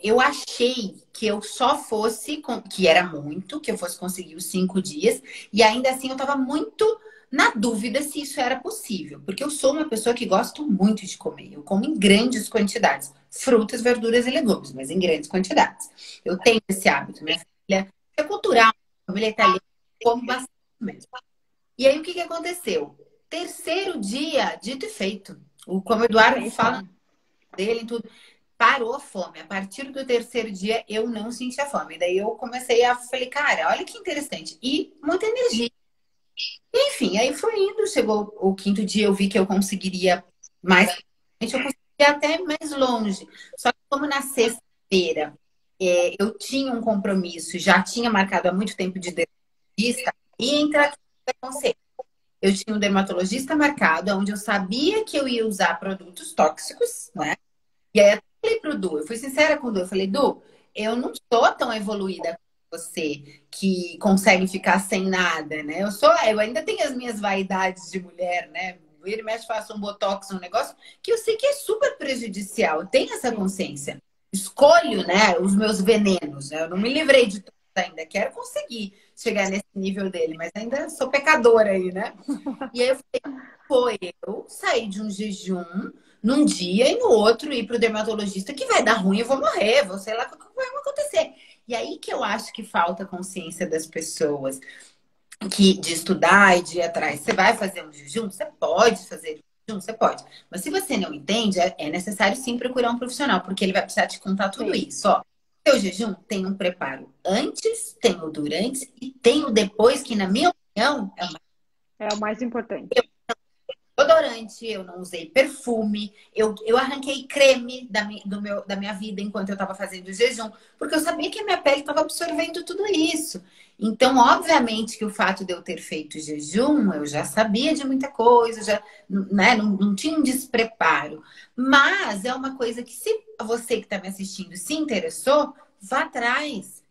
eu achei que eu só fosse, que era muito, que eu fosse conseguir os 5 dias, e ainda assim eu estava muito na dúvida se isso era possível, porque eu sou uma pessoa que gosto muito de comer. Eu como em grandes quantidades, frutas, verduras e legumes, mas em grandes quantidades. Eu tenho esse hábito, minha família é cultural, minha família é italiana, eu como bastante mesmo. E aí o que aconteceu? Terceiro dia, dito e feito. Como o Eduardo fala dele e tudo, parou a fome. A partir do terceiro dia eu não sentia fome. Daí eu comecei a falar, cara, olha que interessante. E muita energia. Enfim, aí foi indo, chegou o 5º dia, eu vi que eu conseguiria mais, eu conseguiria até mais longe. Só que como na sexta-feira eu tinha um compromisso, já tinha marcado há muito tempo de dermatologista, e entra aqui no preconceito. Eu tinha um dermatologista marcado, onde eu sabia que eu ia usar produtos tóxicos, né? E aí eu falei pro Du, eu fui sincera com o Du, eu falei, Du, eu não sou tão evoluída você que consegue ficar sem nada, né? Eu ainda tenho as minhas vaidades de mulher, né? Ele mexe, faço um botox, um negócio que eu sei que é super prejudicial. Eu tenho essa consciência. Escolho, né, os meus venenos. Né? Eu não me livrei de tudo ainda. Quero conseguir chegar nesse nível dele, mas ainda sou pecadora aí, né? E aí eu falei, eu saí de um jejum num dia e no outro ir pro dermatologista que vai dar ruim, eu vou morrer, vou sei lá o que vai acontecer. E aí que eu acho que falta consciência das pessoas de estudar e de ir atrás. Você vai fazer um jejum? Você pode fazer jejum? Você pode. Mas se você não entende, é necessário sim procurar um profissional, porque ele vai precisar te contar tudo isso. Ó, seu jejum tem um preparo antes, tem o durante e tem o depois, que na minha opinião é o mais importante. Odorante, eu não usei perfume, eu arranquei creme da minha vida enquanto eu estava fazendo o jejum, porque eu sabia que a minha pele estava absorvendo tudo isso. Então, obviamente que o fato de eu ter feito jejum, eu já sabia de muita coisa, já, né, não tinha um despreparo. Mas é uma coisa que, se você que está me assistindo se interessou, vá atrás.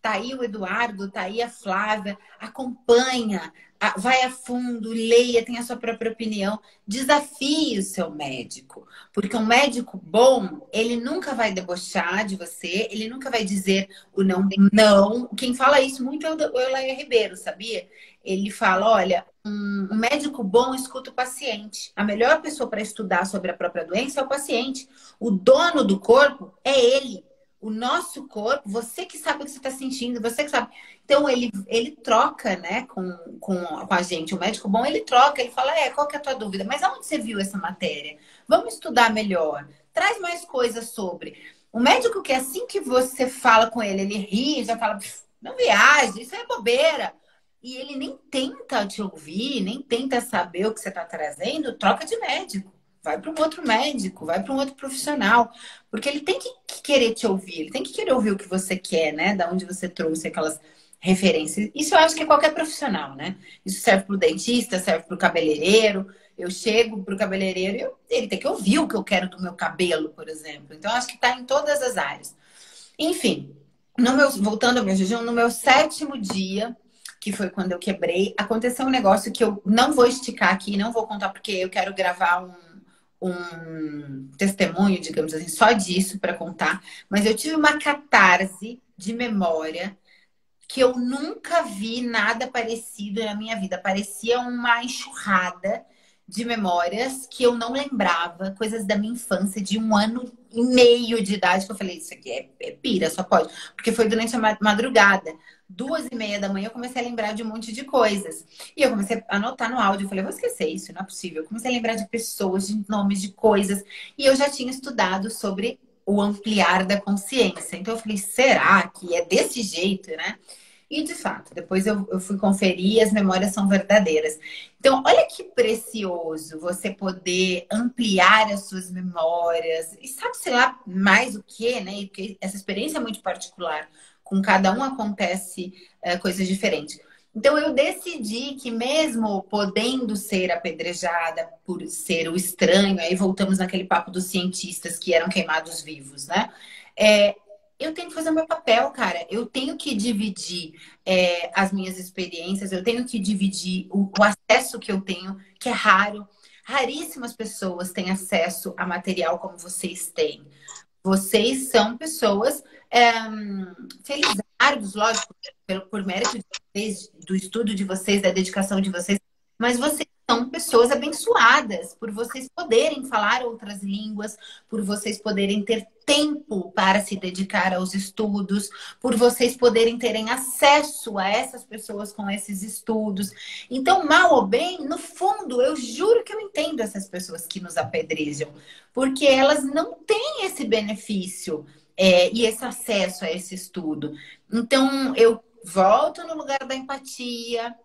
Tá aí o Eduardo, tá aí a Flávia, acompanha, vai a fundo, leia, tenha a sua própria opinião, desafie o seu médico. Porque um médico bom, ele nunca vai debochar de você, ele nunca vai dizer o não, não. Quem fala isso muito é o Eulair Ribeiro, sabia? Ele fala, olha, um médico bom escuta o paciente. A melhor pessoa para estudar sobre a própria doença é o paciente. O dono do corpo é ele. O nosso corpo, você que sabe o que você está sentindo, você que sabe. Então, ele troca, né, com a gente. O médico bom, ele troca, ele fala, qual que é a tua dúvida? Mas aonde você viu essa matéria? Vamos estudar melhor. Traz mais coisas sobre. O médico que assim que você fala com ele ri, já fala, não viaje, isso é bobeira. e ele nem tenta te ouvir, nem tenta saber o que você está trazendo, troca de médico. Vai para um outro médico, vai para um outro profissional. Porque ele tem que querer te ouvir, ele tem que querer ouvir o que você quer, né? Da onde você trouxe aquelas referências. Isso eu acho que é qualquer profissional, né? Isso serve para o dentista, serve para o cabeleireiro. Eu chego para o cabeleireiro e ele tem que ouvir o que eu quero do meu cabelo, por exemplo. Então, eu acho que está em todas as áreas. Enfim, voltando ao meu jejum, no meu 7º dia, que foi quando eu quebrei, aconteceu um negócio que eu não vou esticar aqui, não vou contar, porque eu quero gravar um testemunho, digamos assim, só disso para contar. Mas eu tive uma catarse de memória que eu nunca vi nada parecido na minha vida. Parecia uma enxurrada de memórias que eu não lembrava, coisas da minha infância, de 1 ano e meio de idade, que eu falei, isso aqui é pira, só pode. Porque foi durante a madrugada. 2h30 da manhã eu comecei a lembrar de um monte de coisas. E eu comecei a anotar no áudio. Eu falei, vou esquecer isso, não é possível. Eu comecei a lembrar de pessoas, de nomes, de coisas. E eu já tinha estudado sobre o ampliar da consciência. Então eu falei, será que é desse jeito, né? E de fato, depois eu fui conferir e as memórias são verdadeiras. Então, olha que precioso você poder ampliar as suas memórias. E sabe, sei lá, mais o que, né? E porque essa experiência é muito particular. Com cada um acontece coisas diferentes. Então, eu decidi que mesmo podendo ser apedrejada por ser o estranho, aí voltamos naquele papo dos cientistas que eram queimados vivos, né? É, eu tenho que fazer o meu papel, cara. Eu tenho que dividir as minhas experiências, eu tenho que dividir o acesso que eu tenho, que é raro. Raríssimas pessoas têm acesso a material como vocês têm. Vocês são pessoas felizardos, lógico, por mérito de vocês, do estudo de vocês, da dedicação de vocês, mas vocês são pessoas abençoadas por vocês poderem falar outras línguas, por vocês poderem ter tempo para se dedicar aos estudos, por vocês poderem terem acesso a essas pessoas com esses estudos. Então, mal ou bem, no fundo, eu juro que eu entendo essas pessoas que nos apedrejam, porque elas não têm esse benefício e esse acesso a esse estudo. Então, eu volto no lugar da empatia,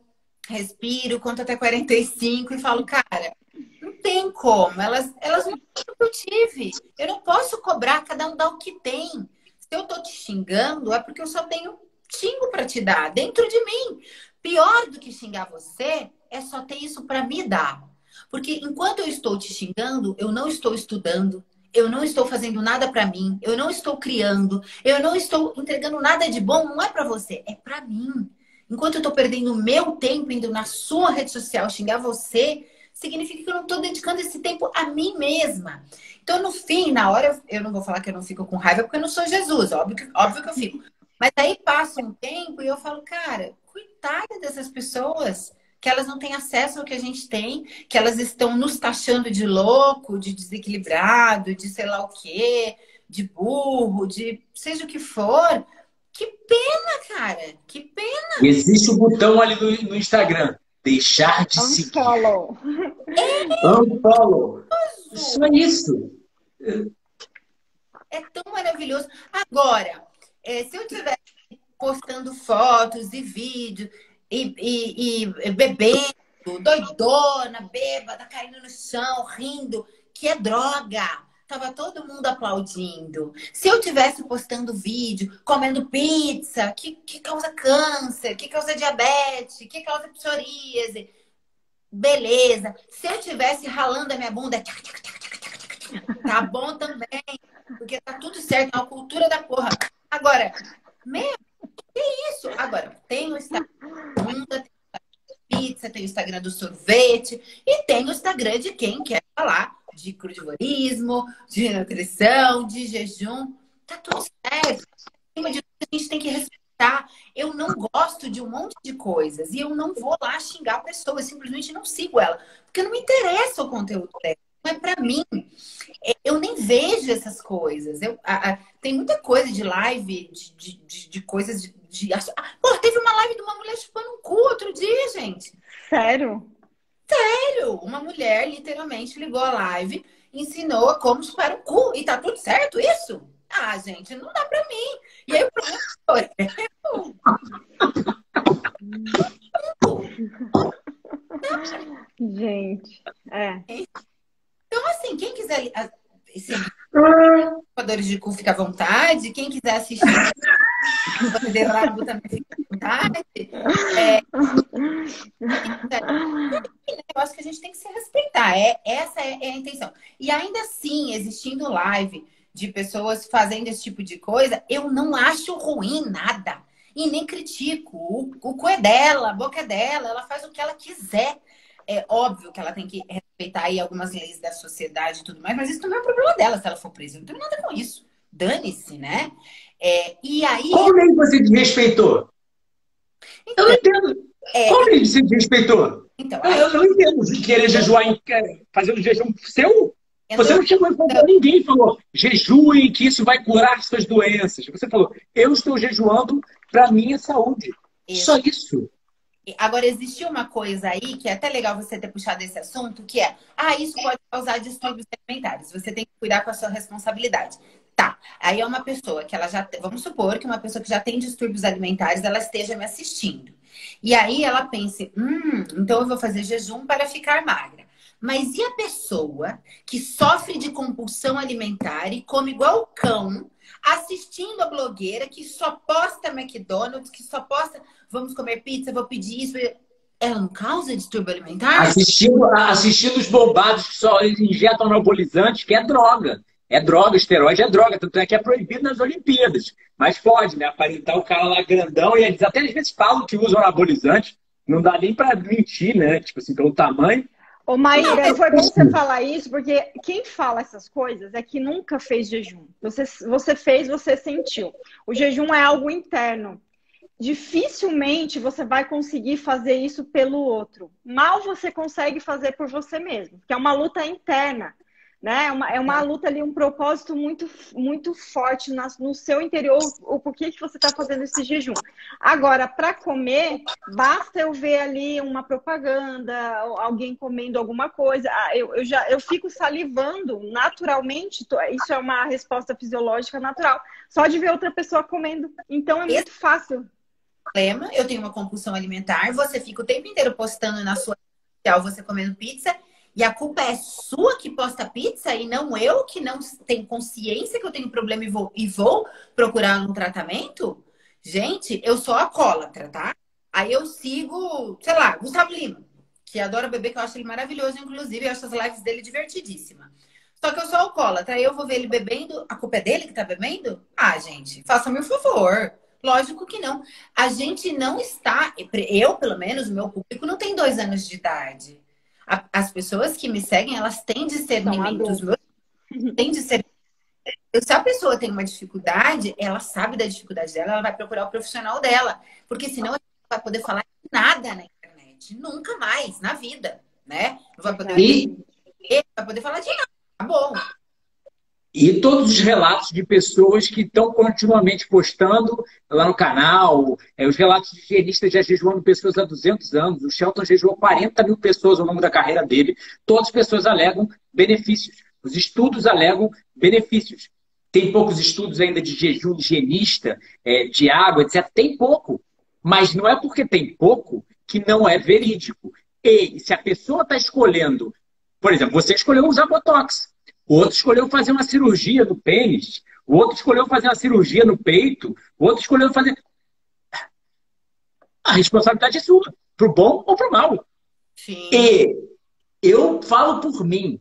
respiro, conto até 45 e falo, cara, não tem como. Elas não têm o que eu tive. Eu não posso cobrar, cada um dá o que tem. Se eu tô te xingando, é porque eu só tenho xingo para te dar dentro de mim. Pior do que xingar você é só ter isso para me dar. Porque enquanto eu estou te xingando, eu não estou estudando, eu não estou fazendo nada para mim, eu não estou criando, eu não estou entregando nada de bom, não é para você, é para mim. Enquanto eu estou perdendo o meu tempo indo na sua rede social xingar você, significa que eu não estou dedicando esse tempo a mim mesma. Então, no fim, na hora, eu não vou falar que eu não fico com raiva, porque eu não sou Jesus, óbvio que eu fico. Mas aí passa um tempo e eu falo, cara, coitada dessas pessoas, que elas não têm acesso ao que a gente tem, que elas estão nos taxando de louco, de desequilibrado, de sei lá o quê, de burro, de seja o que for. Que pena, cara, que pena. Existe o botão ali no Instagram, deixar de seguir. Unfollow. Unfollow. Só isso. É tão maravilhoso. Agora, se eu tivesse postando fotos e vídeos e bebendo, doidona, bêbada, caindo no chão, rindo, que é droga. Tava todo mundo aplaudindo. Se eu tivesse postando vídeo, comendo pizza, que causa câncer, que causa diabetes, que causa psoríase, beleza. Se eu tivesse ralando a minha bunda, tá bom também, porque tá tudo certo, é uma cultura da porra. Agora, meu, que isso? Agora, tem o Instagram da bunda, tem o Instagram da pizza, tem o Instagram do sorvete e tem o Instagram de quem quer falar de crudivorismo, de nutrição, de jejum. Tá tudo certo. Acima de tudo, a gente tem que respeitar. Eu não gosto de um monte de coisas e eu não vou lá xingar a pessoa, eu simplesmente não sigo ela, porque não me interessa o conteúdo dela, não é pra mim. Eu nem vejo essas coisas. Tem muita coisa de live, de coisas Pô, teve uma live de uma mulher chupando um cu outro dia, gente. Sério? Sério? Uma mulher literalmente ligou a live, ensinou a como chupar um cu. E tá tudo certo isso? Ah, gente, não dá pra mim. E aí o problema foi... Gente, Então, assim, quem quiser Salvadores de Cu fica à vontade. Quem quiser assistir de rabo também fica à vontade. Eu acho que a gente tem que se respeitar. Essa é a intenção. E ainda assim, existindo live de pessoas fazendo esse tipo de coisa, eu não acho ruim nada. E nem critico. O cu é dela, a boca é dela, ela faz o que ela quiser. É óbvio que ela tem que respeitar aí algumas leis da sociedade e tudo mais, mas isso também é um problema dela se ela for presa. Eu não tenho nada com isso. Dane-se, né? E aí. Qual lei você desrespeitou? Eu não entendo. Qual lei você desrespeitou? Então, eu não entendo. Se querer jejuar, fazer um jejum seu, você não chegou e falou ninguém falou jejue que isso vai curar suas doenças. Você falou, eu estou jejuando para minha saúde. Só isso. Agora, existe uma coisa aí que é até legal você ter puxado esse assunto, que é, isso pode causar distúrbios alimentares. Você tem que cuidar com a sua responsabilidade. Tá, aí é uma pessoa que ela já... Vamos supor que uma pessoa que já tem distúrbios alimentares, ela esteja me assistindo. E aí ela pense, então eu vou fazer jejum para ficar magra. Mas e a pessoa que sofre de compulsão alimentar e come igual cão, assistindo a blogueira que só posta McDonald's, que só posta vamos comer pizza, vou pedir isso. Ela não causa distúrbio alimentar? Assistindo os bombados que só injetam anabolizantes, que é droga. É droga, esteroide é droga. Tanto é que é proibido nas Olimpíadas. Mas pode, né? Aparentar o cara lá grandão e eles até às vezes falam que usam anabolizante. Não dá nem pra mentir, né? Tipo assim, pelo tamanho. Ô, Maíra, foi bom você falar isso, porque quem fala essas coisas é que nunca fez jejum. Você fez, você sentiu. O jejum é algo interno. Dificilmente você vai conseguir fazer isso pelo outro. Mal você consegue fazer por você mesmo, que é uma luta interna, né? É uma luta ali, um propósito muito, muito forte no seu interior, o porquê que você está fazendo esse jejum. Agora, para comer, basta eu ver ali uma propaganda, alguém comendo alguma coisa, eu fico salivando naturalmente, isso é uma resposta fisiológica natural, só de ver outra pessoa comendo. Então é muito fácil. Eu tenho uma compulsão alimentar, você fica o tempo inteiro postando na sua rede social, você comendo pizza, e a culpa é sua que posta pizza e não eu que não tenho consciência que eu tenho problema e vou procurar um tratamento? Gente, eu sou alcoólatra, tá? Aí eu sigo, sei lá, Gustavo Lima, que adora beber, que eu acho ele maravilhoso, inclusive, eu acho as lives dele divertidíssimas. Só que eu sou alcoólatra, aí eu vou ver ele bebendo, a culpa é dele que tá bebendo? Gente, faça-me um favor. Lógico que não. A gente não está... Eu, pelo menos, o meu público não tem 2 anos de idade. As pessoas que me seguem, elas têm discernimento. Têm discernimento. Se a pessoa tem uma dificuldade, ela sabe da dificuldade dela, ela vai procurar o profissional dela. Porque senão ela não vai poder falar nada na internet. Nunca mais, na vida. Né? Não vai poder falar de nada. Tá bom. E todos os relatos de pessoas que estão continuamente postando lá no canal, os relatos de higienistas já jejuando pessoas há 200 anos. O Shelton jejuou 40 mil pessoas ao longo da carreira dele. Todas as pessoas alegam benefícios. Os estudos alegam benefícios. Tem poucos estudos ainda de jejum higienista, de água, etc. Tem pouco. Mas não é porque tem pouco que não é verídico. E se a pessoa está escolhendo... Por exemplo, você escolheu usar Botox. O outro escolheu fazer uma cirurgia no pênis. O outro escolheu fazer uma cirurgia no peito. O outro escolheu fazer... A responsabilidade é sua. Pro bom ou pro mal. Sim. E eu falo por mim.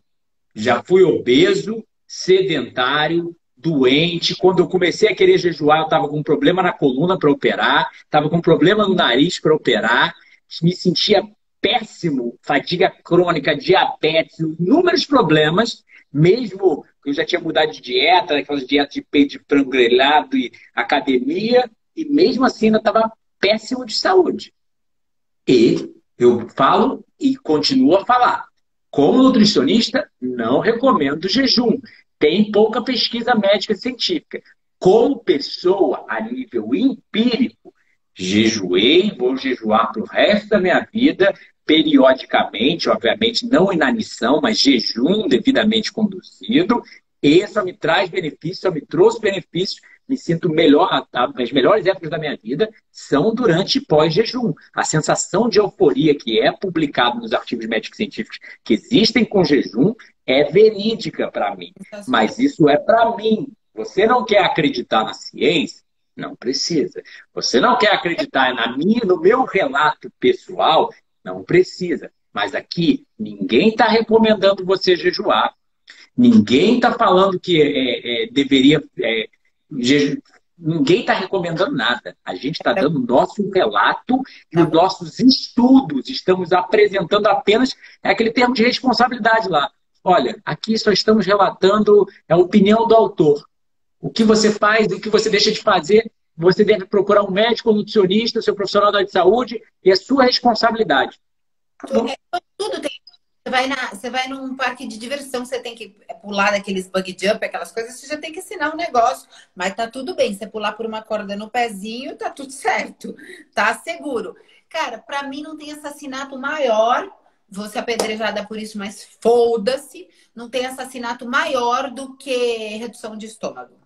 Já fui obeso, sedentário, doente. Quando eu comecei a querer jejuar, eu estava com um problema na coluna para operar. Estava com um problema no nariz para operar. Me sentia péssimo. Fadiga crônica, diabetes, inúmeros problemas. Mesmo eu já tinha mudado de dieta, aquelas dietas de peito de frango grelhado e academia, e mesmo assim ainda estava péssimo de saúde. E eu falo e continuo a falar. Como nutricionista, não recomendo jejum. Tem pouca pesquisa médica científica. Como pessoa, a nível empírico, jejuei, vou jejuar para o resto da minha vida, periodicamente, obviamente, não inanição, mas jejum devidamente conduzido. E só me traz benefícios, só me trouxe benefícios me sinto melhor, as melhores épocas da minha vida são durante pós-jejum. A sensação de euforia que é publicado nos artigos médicos científicos que existem com jejum é verídica para mim. Mas isso é para mim. Você não quer acreditar na ciência? Não precisa. Você não quer acreditar no meu relato pessoal? Não precisa. Mas aqui, ninguém está recomendando você jejuar. Ninguém está falando que deveria... Ninguém está recomendando nada. A gente está dando o nosso relato e os nossos estudos. Estamos apresentando apenas aquele termo de responsabilidade lá. Olha, aqui só estamos relatando a opinião do autor. O que você faz, o que você deixa de fazer, você deve procurar um médico, um nutricionista, seu profissional da área de saúde, e é sua responsabilidade. Tudo tem. Você vai num parque de diversão, você tem que pular daqueles bug jump, aquelas coisas, você já tem que ensinar um negócio. Mas tá tudo bem. Você pular por uma corda no pezinho, tá tudo certo. Tá seguro. Cara, pra mim não tem assassinato maior. Vou ser apedrejada por isso, mas foda-se. Não tem assassinato maior do que redução de estômago.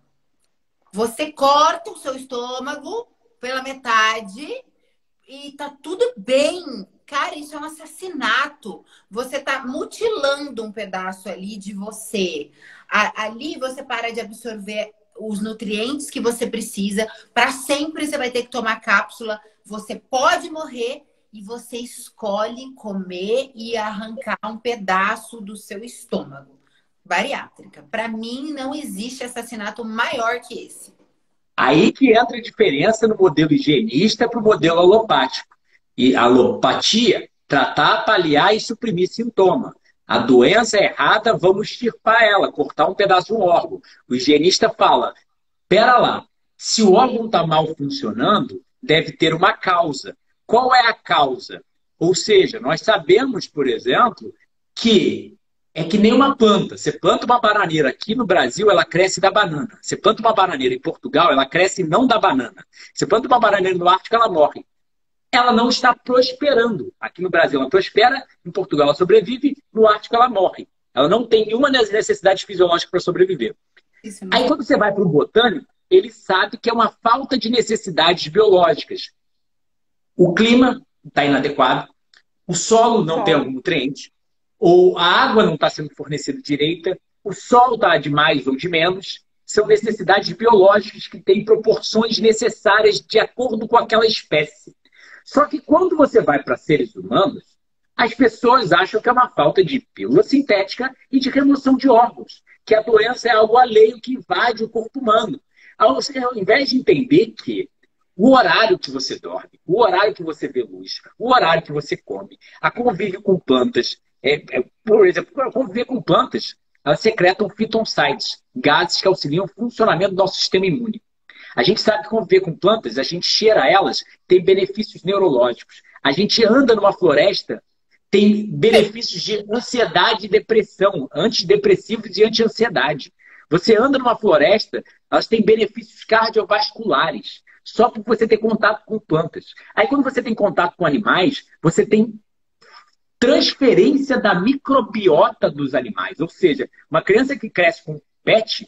Você corta o seu estômago pela metade e tá tudo bem. Cara, isso é um assassinato. Você tá mutilando um pedaço ali de você. Ali você para de absorver os nutrientes que você precisa. Para sempre você vai ter que tomar cápsula. Você pode morrer e você escolhe comer e arrancar um pedaço do seu estômago. Bariátrica. Para mim, não existe assassinato maior que esse. Aí que entra a diferença no modelo higienista para o modelo alopático. E a alopatia, tratar, paliar e suprimir sintoma. A doença é errada, vamos extirpar ela, cortar um pedaço de um órgão. O higienista fala, pera lá, se o órgão está mal funcionando, deve ter uma causa. Qual é a causa? Ou seja, nós sabemos, por exemplo, que é que nem uma planta. Você planta uma bananeira aqui no Brasil, ela cresce da banana. Você planta uma bananeira em Portugal, ela cresce não da banana. Você planta uma bananeira no Ártico, ela morre. Ela não está prosperando. Aqui no Brasil ela prospera, em Portugal ela sobrevive, no Ártico ela morre. Ela não tem nenhuma das necessidades fisiológicas para sobreviver. Aí quando você vai para o botânico, ele sabe que é uma falta de necessidades biológicas. O clima está inadequado, o solo não tem algum nutriente, ou a água não está sendo fornecida direita, o sol está de mais ou de menos. São necessidades biológicas que têm proporções necessárias de acordo com aquela espécie. Só que quando você vai para seres humanos, as pessoas acham que é uma falta de pílula sintética e de remoção de órgãos, que a doença é algo alheio que invade o corpo humano. Ao invés de entender que o horário que você dorme, o horário que você vê luz, o horário que você come, a convívio com plantas, por exemplo, conviver com plantas, elas secretam fitoncides, gases que auxiliam o funcionamento do nosso sistema imune. A gente sabe que conviver com plantas, a gente cheira elas, tem benefícios neurológicos. A gente anda numa floresta, tem benefícios de ansiedade e depressão, antidepressivos e anti-ansiedade. Você anda numa floresta, elas têm benefícios cardiovasculares, só por você ter contato com plantas. Aí quando você tem contato com animais, você tem transferência da microbiota dos animais. Ou seja, uma criança que cresce com pet,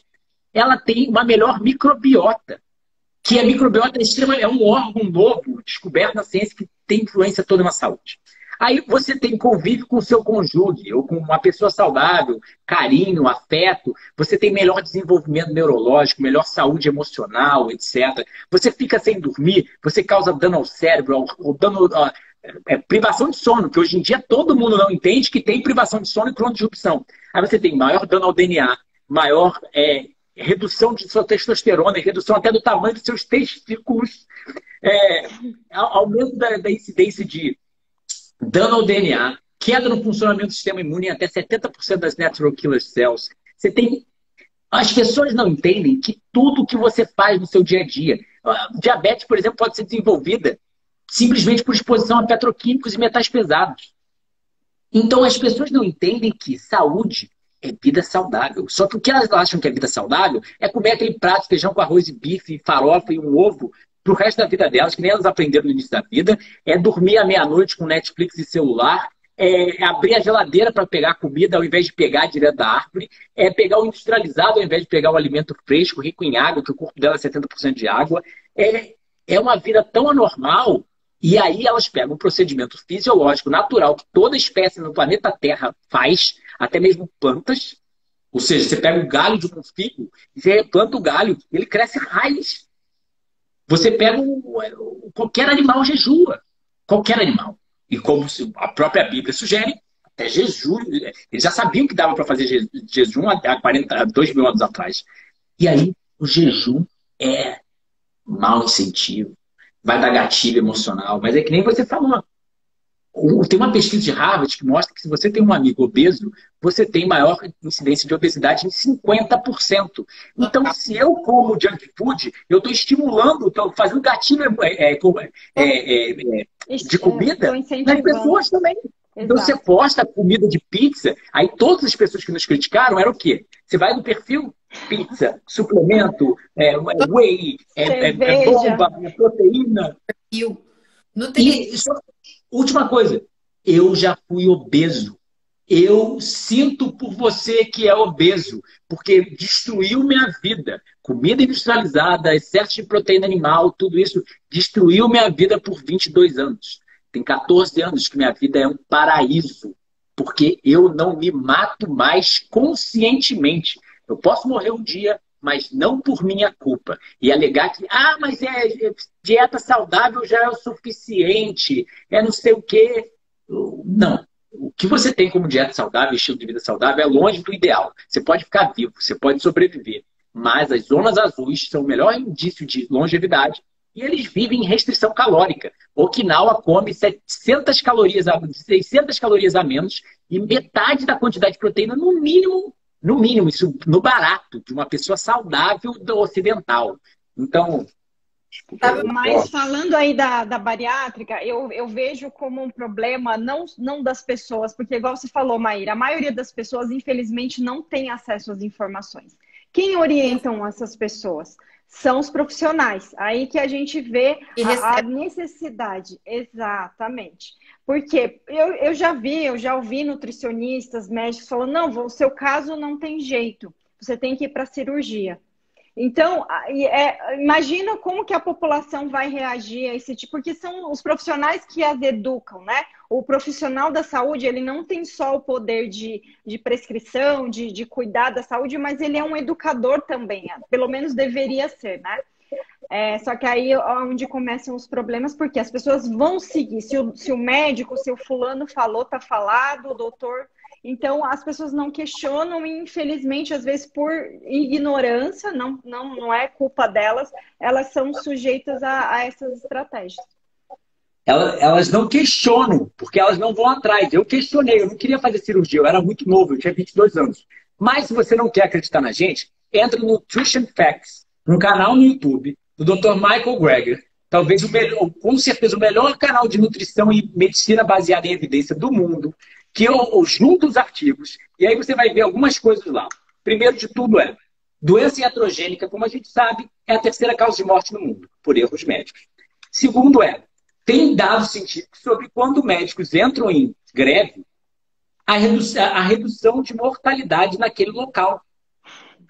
ela tem uma melhor microbiota. Que a microbiota é um órgão novo, descoberto na ciência, que tem influência toda na saúde. Aí você tem convívio com o seu cônjuge, ou com uma pessoa saudável, carinho, afeto, você tem melhor desenvolvimento neurológico, melhor saúde emocional, etc. Você fica sem dormir, você causa dano ao cérebro, ou dano, privação de sono, que hoje em dia todo mundo não entende que tem privação de sono e cronodirrupção. Aí você tem maior dano ao DNA, maior redução de sua testosterona, redução até do tamanho dos seus testículos, aumento da incidência de dano ao DNA, queda no funcionamento do sistema imune em até 70% das natural killer cells. Você tem... As pessoas não entendem que tudo que você faz no seu dia a dia, diabetes, por exemplo, pode ser desenvolvida simplesmente por exposição a petroquímicos e metais pesados. Então as pessoas não entendem que saúde é vida saudável. Só que o que elas acham que é vida saudável é comer aquele prato de feijão com arroz e bife, farofa e um ovo pro resto da vida delas, que nem elas aprenderam no início da vida, é dormir à meia-noite com Netflix e celular abrir a geladeira para pegar comida ao invés de pegar direto da árvore, é pegar o industrializado ao invés de pegar o alimento fresco, rico em água, que o corpo dela é 70% de água. É uma vida tão anormal. E aí elas pegam um procedimento fisiológico, natural, que toda espécie no planeta Terra faz, até mesmo plantas. Ou seja, você pega o galho de um figo, você planta o galho, ele cresce raiz. Você pega qualquer animal jejua. Qualquer animal. E como a própria Bíblia sugere, até jejum. Eles já sabiam que dava para fazer jejum há 2 mil anos atrás. E aí, o jejum é mau incentivo. Vai dar gatilho emocional. Mas é que nem você falou. Tem uma pesquisa de Harvard que mostra que se você tem um amigo obeso, você tem maior incidência de obesidade em 50%. Então, se eu como junk food, eu estou estimulando, estou fazendo gatilho de comida nas pessoas também. Então, você posta comida de pizza, aí todas as pessoas que nos criticaram eram o quê? Você vai no perfil, pizza, suplemento, whey, bomba, proteína. Última coisa, eu já fui obeso. Eu sinto por você que é obeso, porque destruiu minha vida. Comida industrializada, excesso de proteína animal, tudo isso destruiu minha vida por 22 anos. Tem 14 anos que minha vida é um paraíso, porque eu não me mato mais conscientemente. Eu posso morrer um dia, mas não por minha culpa. E alegar que, mas dieta saudável já é o suficiente, não sei o quê. Não. O que você tem como dieta saudável, estilo de vida saudável, é longe do ideal. Você pode ficar vivo, você pode sobreviver. Mas as zonas azuis são o melhor indício de longevidade e eles vivem em restrição calórica. Okinawa come 600 calorias a menos e metade da quantidade de proteína, no mínimo, isso no barato, de uma pessoa saudável do ocidental. Então... Mas falando aí da bariátrica, eu vejo como um problema não das pessoas, porque igual você falou, Maíra, a maioria das pessoas, infelizmente, não tem acesso às informações. Quem orientam essas pessoas? São os profissionais. Aí que a gente vê a necessidade. Exatamente. Porque eu já ouvi nutricionistas, médicos falando, não, o seu caso não tem jeito, você tem que ir para a cirurgia. Então, imagina como que a população vai reagir a esse tipo, porque são os profissionais que as educam, né? O profissional da saúde, ele não tem só o poder de prescrição, de cuidar da saúde, mas ele é um educador também, pelo menos deveria ser, né? Só que aí é onde começam os problemas, porque as pessoas vão seguir. Se o médico, se o fulano falou, tá falado, o doutor... Então, as pessoas não questionam e, infelizmente, às vezes por ignorância, não é culpa delas, elas são sujeitas a essas estratégias. Elas não questionam, porque elas não vão atrás. Eu questionei, eu não queria fazer cirurgia, eu era muito novo, eu tinha 22 anos. Mas se você não quer acreditar na gente, entra no Nutrition Facts, um canal no YouTube do Dr. Michael Greger, talvez com certeza o melhor canal de nutrição e medicina baseada em evidência do mundo, que eu junto os artigos, e aí você vai ver algumas coisas lá. Primeiro de tudo doença iatrogênica, como a gente sabe, é a terceira causa de morte no mundo, por erros médicos. Segundo tem dados científicos sobre quando médicos entram em greve, a redução de mortalidade naquele local.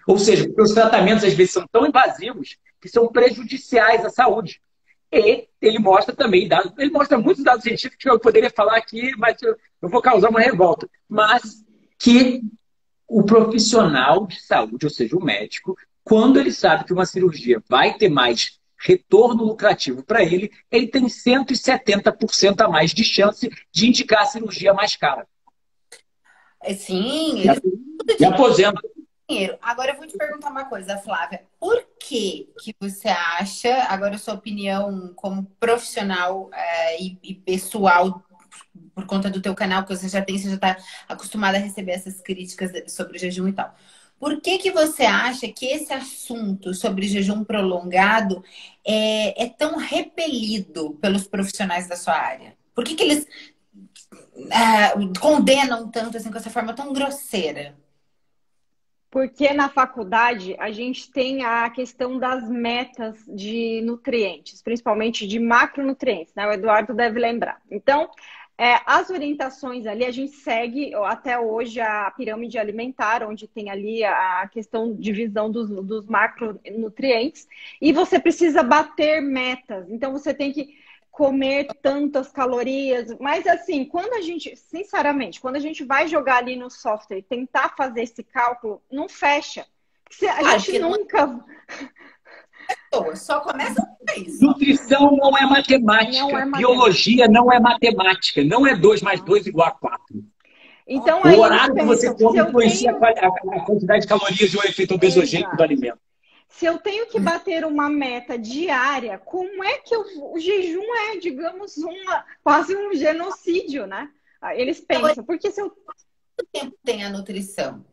Ou seja, porque os tratamentos às vezes são tão invasivos que são prejudiciais à saúde. E ele mostra também dados, ele mostra muitos dados científicos que eu poderia falar aqui, mas eu vou causar uma revolta. Mas que o profissional de saúde, ou seja, o médico, quando ele sabe que uma cirurgia vai ter mais retorno lucrativo para ele, ele tem 170% a mais de chance de indicar a cirurgia mais cara. Sim, e aposenta. Agora eu vou te perguntar uma coisa, Flávia. Por que você acha, agora a sua opinião como profissional e pessoal, por conta do teu canal que você já está acostumada a receber essas críticas sobre jejum e tal. Por que você acha que esse assunto sobre jejum prolongado é tão repelido pelos profissionais da sua área? Por que eles condenam tanto assim, com essa forma tão grosseira? Porque na faculdade a gente tem a questão das metas de nutrientes, principalmente de macronutrientes, né? O Eduardo deve lembrar. Então, As orientações ali, a gente segue até hoje a pirâmide alimentar, onde tem ali a questão de divisão dos macronutrientes, e você precisa bater metas. Então, você tem que comer tantas calorias. Mas, assim, quando a gente, sinceramente, quando a gente vai jogar ali no software e tentar fazer esse cálculo, não fecha. A gente nunca... Só começa com isso. Nutrição não é matemática. Biologia não é matemática. Não é 2 mais 2 igual a 4. Então, o horário que você come influencia a quantidade de calorias e o efeito obesogênico do alimento. Se eu tenho que bater uma meta diária, como é que o jejum é, digamos, quase um genocídio, né? Eles pensam, porque se eu... Quanto tempo tem a nutrição?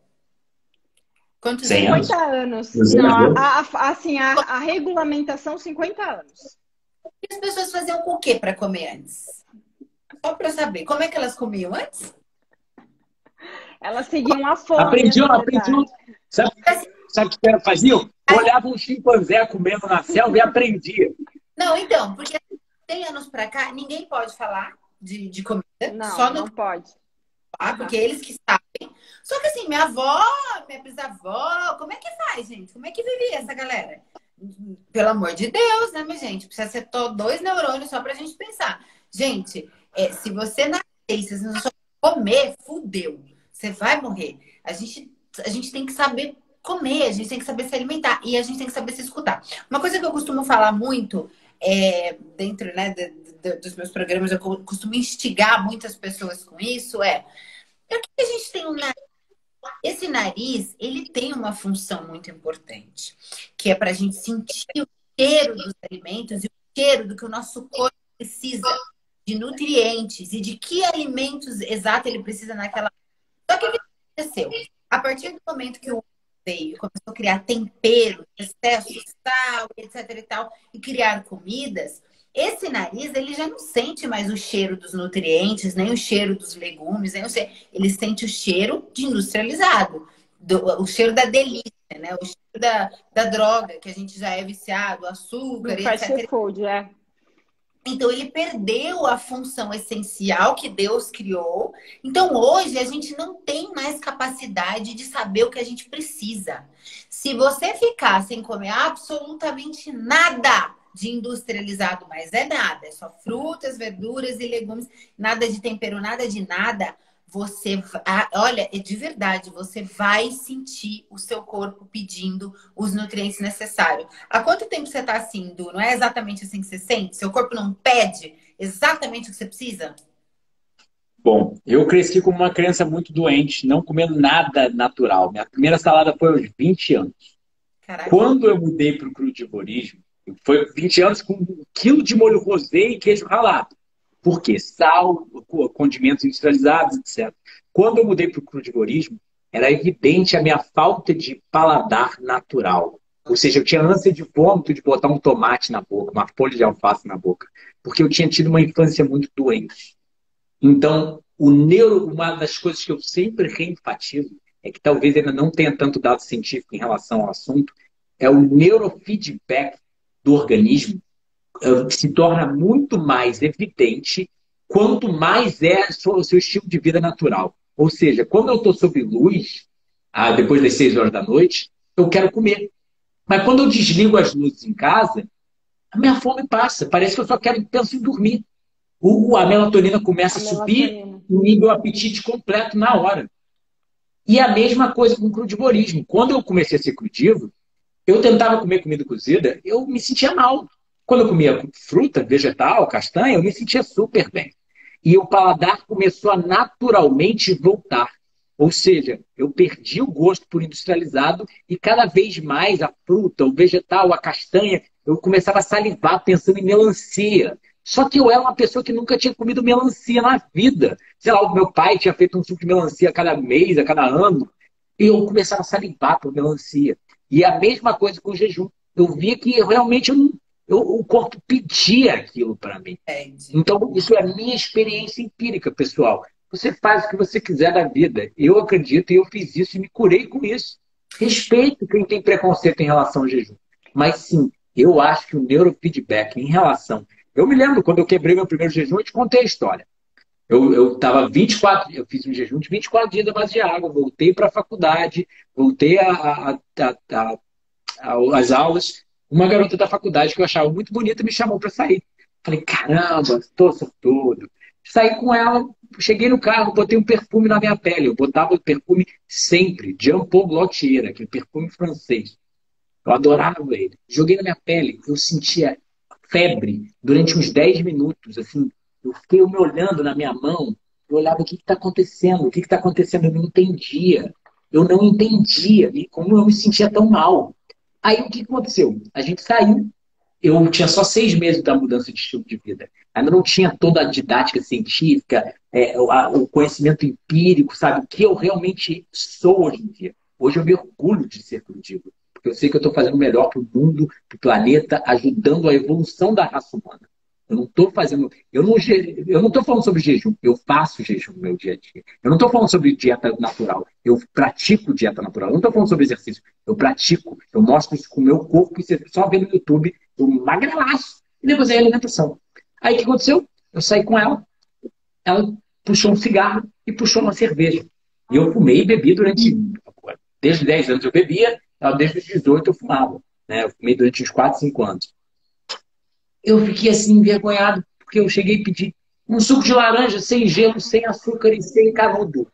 Quantos 50 anos. Não, assim, a regulamentação, 50 anos. E as pessoas faziam o quê para comer antes? Só para saber. Como é que elas comiam antes? Elas seguiam a fome. Aprendiam. Sabe o que elas faziam? Olhavam um chimpanzé comendo na selva e aprendia. Não, então, porque 100 anos para cá, ninguém pode falar de comida. Não pode. Porque eles que sabem. Só que assim, minha avó, minha bisavó, como é que faz, gente? Como é que vivia essa galera? Pelo amor de Deus, né, minha gente? Precisa ser 2 neurônios só pra gente pensar. Gente, se você nascer e você não só comer, fudeu. Você vai morrer. A gente tem que saber comer, a gente tem que saber se alimentar e a gente tem que saber se escutar. Uma coisa que eu costumo falar muito dentro, né, dos meus programas, eu costumo instigar muitas pessoas com isso, por que a gente tem um nariz? Esse nariz, ele tem uma função muito importante, que é para a gente sentir o cheiro dos alimentos e o cheiro do que o nosso corpo precisa, de nutrientes e de que alimentos exato ele precisa naquela... Só que o que aconteceu? A partir do momento que o veio, começou a criar tempero, excesso de sal, etc e tal, e criar comidas, esse nariz, ele já não sente mais o cheiro dos nutrientes, nem o cheiro dos legumes, ele sente o cheiro de industrializado, o cheiro da delícia, né? O cheiro da droga, que a gente já é viciado, açúcar, etc. Food, Então, ele perdeu a função essencial que Deus criou. Então, hoje, a gente não tem mais capacidade de saber o que a gente precisa. Se você ficar sem comer absolutamente nada de industrializado, mas nada, é só frutas, verduras e legumes, nada de tempero, nada de nada, olha, de verdade, você vai sentir o seu corpo pedindo os nutrientes necessários. Há quanto tempo você está assim, Du? Não é exatamente assim que você sente? Seu corpo não pede exatamente o que você precisa? Bom, eu cresci como uma criança muito doente, não comendo nada natural. Minha primeira salada foi aos 20 anos. Caraca. Quando eu mudei para o crudivorismo, foi 20 anos com 1 quilo de molho rosé e queijo ralado. Por quê? Sal, condimentos industrializados, etc. Quando eu mudei para o crudivorismo, era evidente a minha falta de paladar natural. Ou seja, eu tinha ânsia de vômito de botar um tomate na boca, uma folha de alface na boca. Porque eu tinha tido uma infância muito doente. Então, uma das coisas que eu sempre reenfatizo, é que talvez ainda não tenha tanto dado científico em relação ao assunto, é o neurofeedback do organismo, se torna muito mais evidente quanto mais é o seu estilo de vida natural. Ou seja, quando eu estou sob luz, depois das 6 horas da noite, eu quero comer. Mas quando eu desligo as luzes em casa, a minha fome passa. Parece que eu só penso em dormir. A melatonina começa a subir e me dá o apetite completo na hora. E a mesma coisa com o crudivorismo. Quando eu comecei a ser crudivo, eu tentava comer comida cozida, eu me sentia mal. Quando eu comia fruta, vegetal, castanha, eu me sentia super bem. E o paladar começou a naturalmente voltar. Ou seja, eu perdi o gosto por industrializado e cada vez mais a fruta, o vegetal, a castanha, eu começava a salivar pensando em melancia. Só que eu era uma pessoa que nunca tinha comido melancia na vida. Sei lá, o meu pai tinha feito um suco de melancia a cada mês, a cada ano. E eu começava a salivar por melancia. E a mesma coisa com o jejum. Eu via que realmente o corpo pedia aquilo para mim. Então, isso é a minha experiência empírica, pessoal. Você faz o que você quiser da vida. Eu acredito e eu fiz isso e me curei com isso. Respeito quem tem preconceito em relação ao jejum. Mas sim, eu acho que o neurofeedback em relação... Eu me lembro, quando eu quebrei meu primeiro jejum, eu te contei a história. Eu tava 24, eu fiz um jejum de 24 dias à base de água, voltei para a faculdade, voltei às aulas. Uma garota da faculdade que eu achava muito bonita me chamou para sair. Falei, caramba, estou sortudo. Saí com ela, cheguei no carro, botei um perfume na minha pele. Eu botava o perfume sempre, Jean Paul Gaultier, aquele perfume francês. Eu adorava ele. Joguei na minha pele, eu sentia febre durante uns 10 minutos, assim. Eu fiquei me olhando na minha mão, eu olhava o que está acontecendo, o que está acontecendo, eu não entendia. Eu não entendia e como eu me sentia tão mal. Aí o que aconteceu? A gente saiu, eu tinha só 6 meses da mudança de estilo de vida. Ainda não tinha toda a didática científica, o conhecimento empírico, sabe? O que eu realmente sou hoje em dia. Hoje eu me orgulho de ser o que eu digo. Porque eu sei que eu estou fazendo o melhor para o mundo, para o planeta, ajudando a evolução da raça humana. Eu não estou fazendo. Eu não estou falando sobre jejum, eu faço jejum no meu dia a dia. Eu não estou falando sobre dieta natural, eu pratico dieta natural. Eu não estou falando sobre exercício, eu pratico. Eu mostro isso com o meu corpo e você só vê no YouTube, eu magrelaço. E depois é a alimentação. Aí o que aconteceu? Eu saí com ela puxou um cigarro e puxou uma cerveja. E eu fumei e bebi desde 10 anos eu bebia, desde os 18 eu fumava. Né? Eu fumei durante uns 4, 5 anos. Eu fiquei assim, envergonhado, porque eu cheguei e pedi um suco de laranja sem gelo, sem açúcar e sem canudo.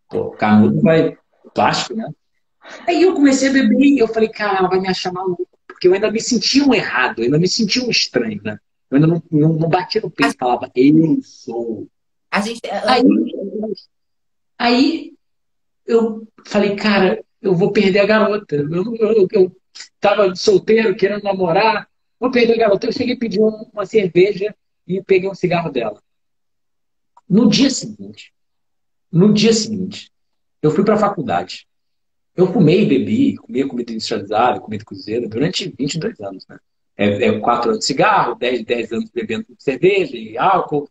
Pô, canudo vai plástico, né? Aí eu comecei a beber e eu falei, cara, ela vai me achar maluco, porque eu ainda me sentia um errado, eu ainda me sentia um estranho, né? Eu ainda não batia no peito e falava, eu sou. A gente. Aí, aí eu falei, cara, eu vou perder a garota. Eu tava solteiro, querendo namorar, vou perder a garota. Eu cheguei a pedir uma cerveja e peguei um cigarro dela. No dia seguinte, no dia seguinte, eu fui para a faculdade. Eu fumei, bebi, comia comida industrializada, comida cozinheira durante 22 anos, né? 4 anos de cigarro, 10 anos bebendo cerveja e álcool.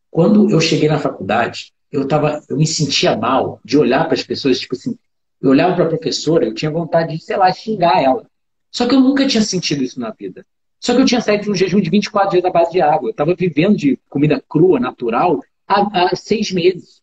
Quando eu cheguei na faculdade, eu me sentia mal de olhar para as pessoas, tipo assim, eu olhava para a professora, eu tinha vontade de, sei lá, xingar ela. Só que eu nunca tinha sentido isso na vida. Só que eu tinha saído de um jejum de 24 dias à base de água. Eu estava vivendo de comida crua, natural, há 6 meses.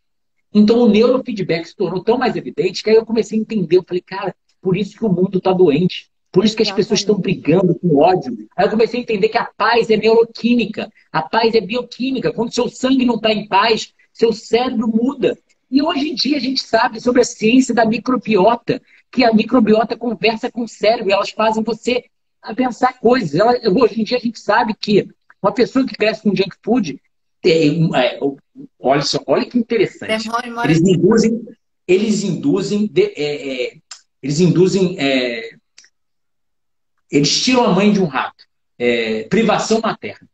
Então o neurofeedback se tornou tão mais evidente que aí eu comecei a entender. Eu falei, cara, por isso que o mundo está doente. Por isso que as pessoas estão brigando com ódio. Aí eu comecei a entender que a paz é neuroquímica. A paz é bioquímica. Quando seu sangue não está em paz, seu cérebro muda. E hoje em dia a gente sabe sobre a ciência da microbiota, que a microbiota conversa com o cérebro, elas fazem você pensar coisas. Hoje em dia a gente sabe que uma pessoa que cresce com junk food, olha só, olha que interessante. Eles tiram a mãe de um rato. Privação materna.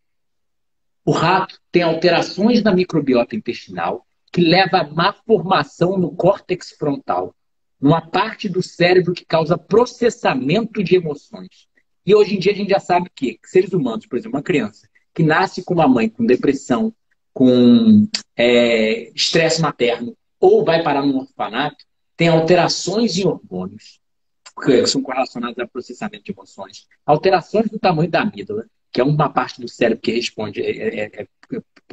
O rato tem alterações na microbiota intestinal que leva a má formação no córtex frontal, numa parte do cérebro que causa processamento de emoções. E hoje em dia a gente já sabe que seres humanos, por exemplo, uma criança que nasce com uma mãe com depressão, com estresse materno, ou vai parar num orfanato, tem alterações em hormônios, que são correlacionados ao processamento de emoções, alterações do tamanho da amígdala, que é uma parte do cérebro que é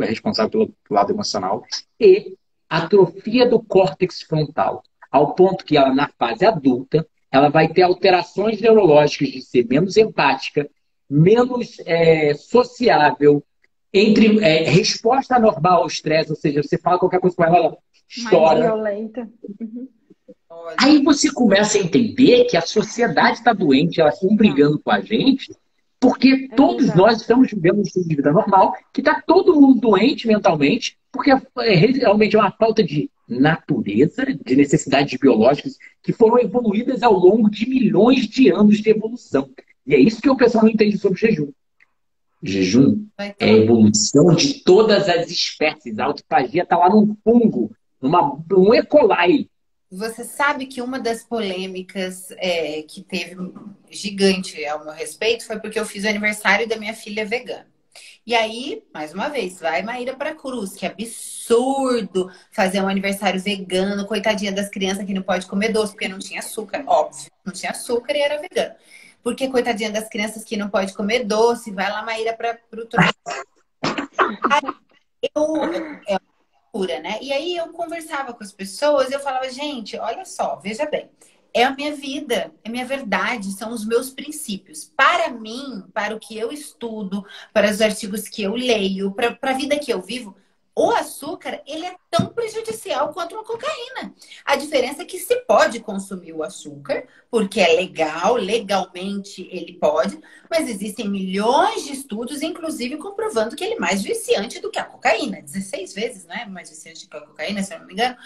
responsável pelo lado emocional, e atrofia do córtex frontal, ao ponto que ela, na fase adulta, ela vai ter alterações neurológicas de ser menos empática, menos sociável, entre resposta normal ao estresse, ou seja, você fala qualquer coisa com ela, ela chora. Mais violenta. Uhum. Aí você começa a entender que a sociedade está doente, elas estão brigando com a gente, porque todos nós estamos vivendo um estilo de vida normal, que está todo mundo doente mentalmente, porque realmente é uma falta de natureza, de necessidades biológicas que foram evoluídas ao longo de milhões de anos de evolução. E é isso que o pessoal não entende sobre jejum. Jejum é a evolução de todas as espécies. A autofagia está lá num fungo, num E. coli. Você sabe que uma das polêmicas que teve gigante ao meu respeito foi porque eu fiz o aniversário da minha filha vegana. E aí, mais uma vez, vai Maíra pra cruz. Que absurdo fazer um aniversário vegano. Coitadinha das crianças que não pode comer doce, porque não tinha açúcar. Óbvio, não tinha açúcar e era vegano. Porque coitadinha das crianças que não pode comer doce. Vai lá, Maíra, pro trono. eu, é loucura, né? E aí eu conversava com as pessoas e eu falava, gente, olha só, veja bem, é a minha vida, é a minha verdade, são os meus princípios. Para mim, para o que eu estudo, para os artigos que eu leio, para a vida que eu vivo, o açúcar, ele é tão prejudicial quanto a cocaína. A diferença é que se pode consumir o açúcar, porque é legal, legalmente ele pode, mas existem milhões de estudos, inclusive comprovando que ele é mais viciante do que a cocaína. 16 vezes, né? Mais viciante que a cocaína, se eu não me engano.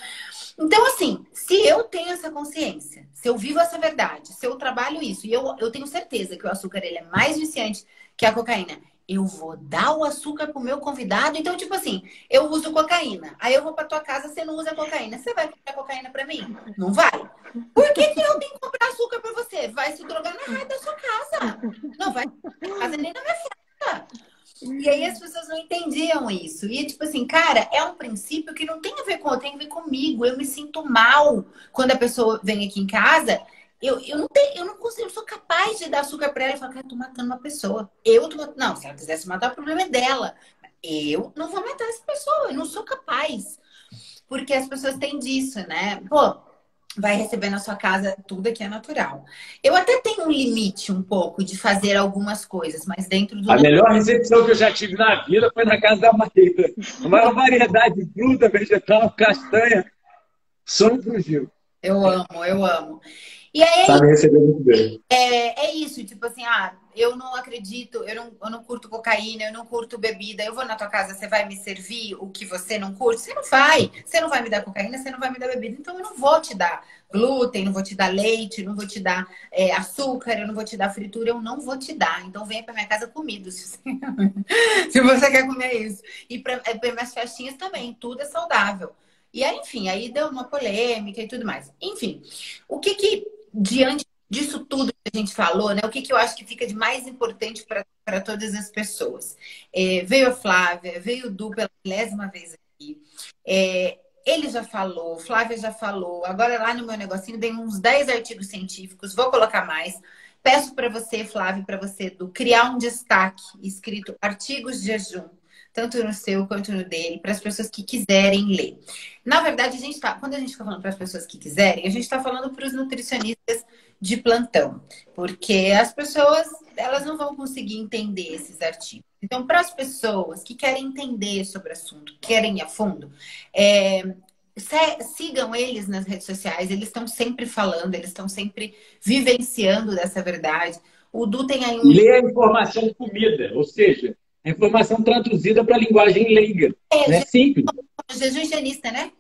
Então, assim, se eu tenho essa consciência, se eu vivo essa verdade, se eu trabalho isso, e eu tenho certeza que o açúcar ele é mais viciante que a cocaína, eu vou dar o açúcar pro meu convidado. Então, tipo assim, eu uso cocaína. Aí eu vou pra tua casa, você não usa cocaína. Você vai comprar cocaína pra mim? Não vai? Por que que eu tenho que comprar açúcar pra você? Vai se drogar na raia da sua casa. Não vai na minha casa nem na minha festa. E aí as pessoas não entendiam isso. E tipo assim, cara, é um princípio que não tem a ver com, tem a ver comigo. Eu me sinto mal quando a pessoa vem aqui em casa. Eu não tenho, eu não consigo, eu sou capaz de dar açúcar pra ela e falar, cara, eu tô matando uma pessoa. Eu tô matando. Não, se ela quisesse matar, o problema é dela. Eu não vou matar essa pessoa, eu não sou capaz. Porque as pessoas têm disso, né? Pô, vai receber na sua casa tudo aqui é natural. Eu até tenho um limite um pouco de fazer algumas coisas, mas dentro do A melhor recepção que eu já tive na vida foi na casa da Maíra. A maior variedade de fruta, vegetal, castanha, sonho pro Gil. eu amo, eu amo. E aí Sabe receber muito bem. é isso, tipo assim, eu não acredito, eu não curto cocaína, eu não curto bebida, eu vou na tua casa, você vai me servir o que você não curte? Você não vai. Você não vai me dar cocaína, você não vai me dar bebida, então eu não vou te dar glúten, não vou te dar leite, não vou te dar açúcar, eu não vou te dar fritura, eu não vou te dar. Então venha pra minha casa comido, se você, se você quer comer isso. E para minhas festinhas também, tudo é saudável. E aí, enfim, aí deu uma polêmica e tudo mais. Enfim, o que que diante disso tudo que a gente falou, né? O que, que eu acho que fica de mais importante para todas as pessoas? Veio a Flávia, veio o Du pela 10ª vez aqui. Ele já falou, Flávia já falou. Agora lá no meu negocinho tem uns 10 artigos científicos, vou colocar mais. Peço para você, Flávia, para você, Du, criar um destaque escrito artigos de jejum, tanto no seu quanto no dele, para as pessoas que quiserem ler. Na verdade, quando a gente está falando para as pessoas que quiserem, a gente está falando para os nutricionistas de plantão, porque as pessoas elas não vão conseguir entender esses artigos. Então, para as pessoas que querem entender sobre o assunto, querem ir a fundo, sigam eles nas redes sociais, eles estão sempre falando, eles estão sempre vivenciando dessa verdade. O Du tem aí um. Ler a informação de comida, ou seja, a informação traduzida para a linguagem leiga. Né? Simples. Jejum higienista, né?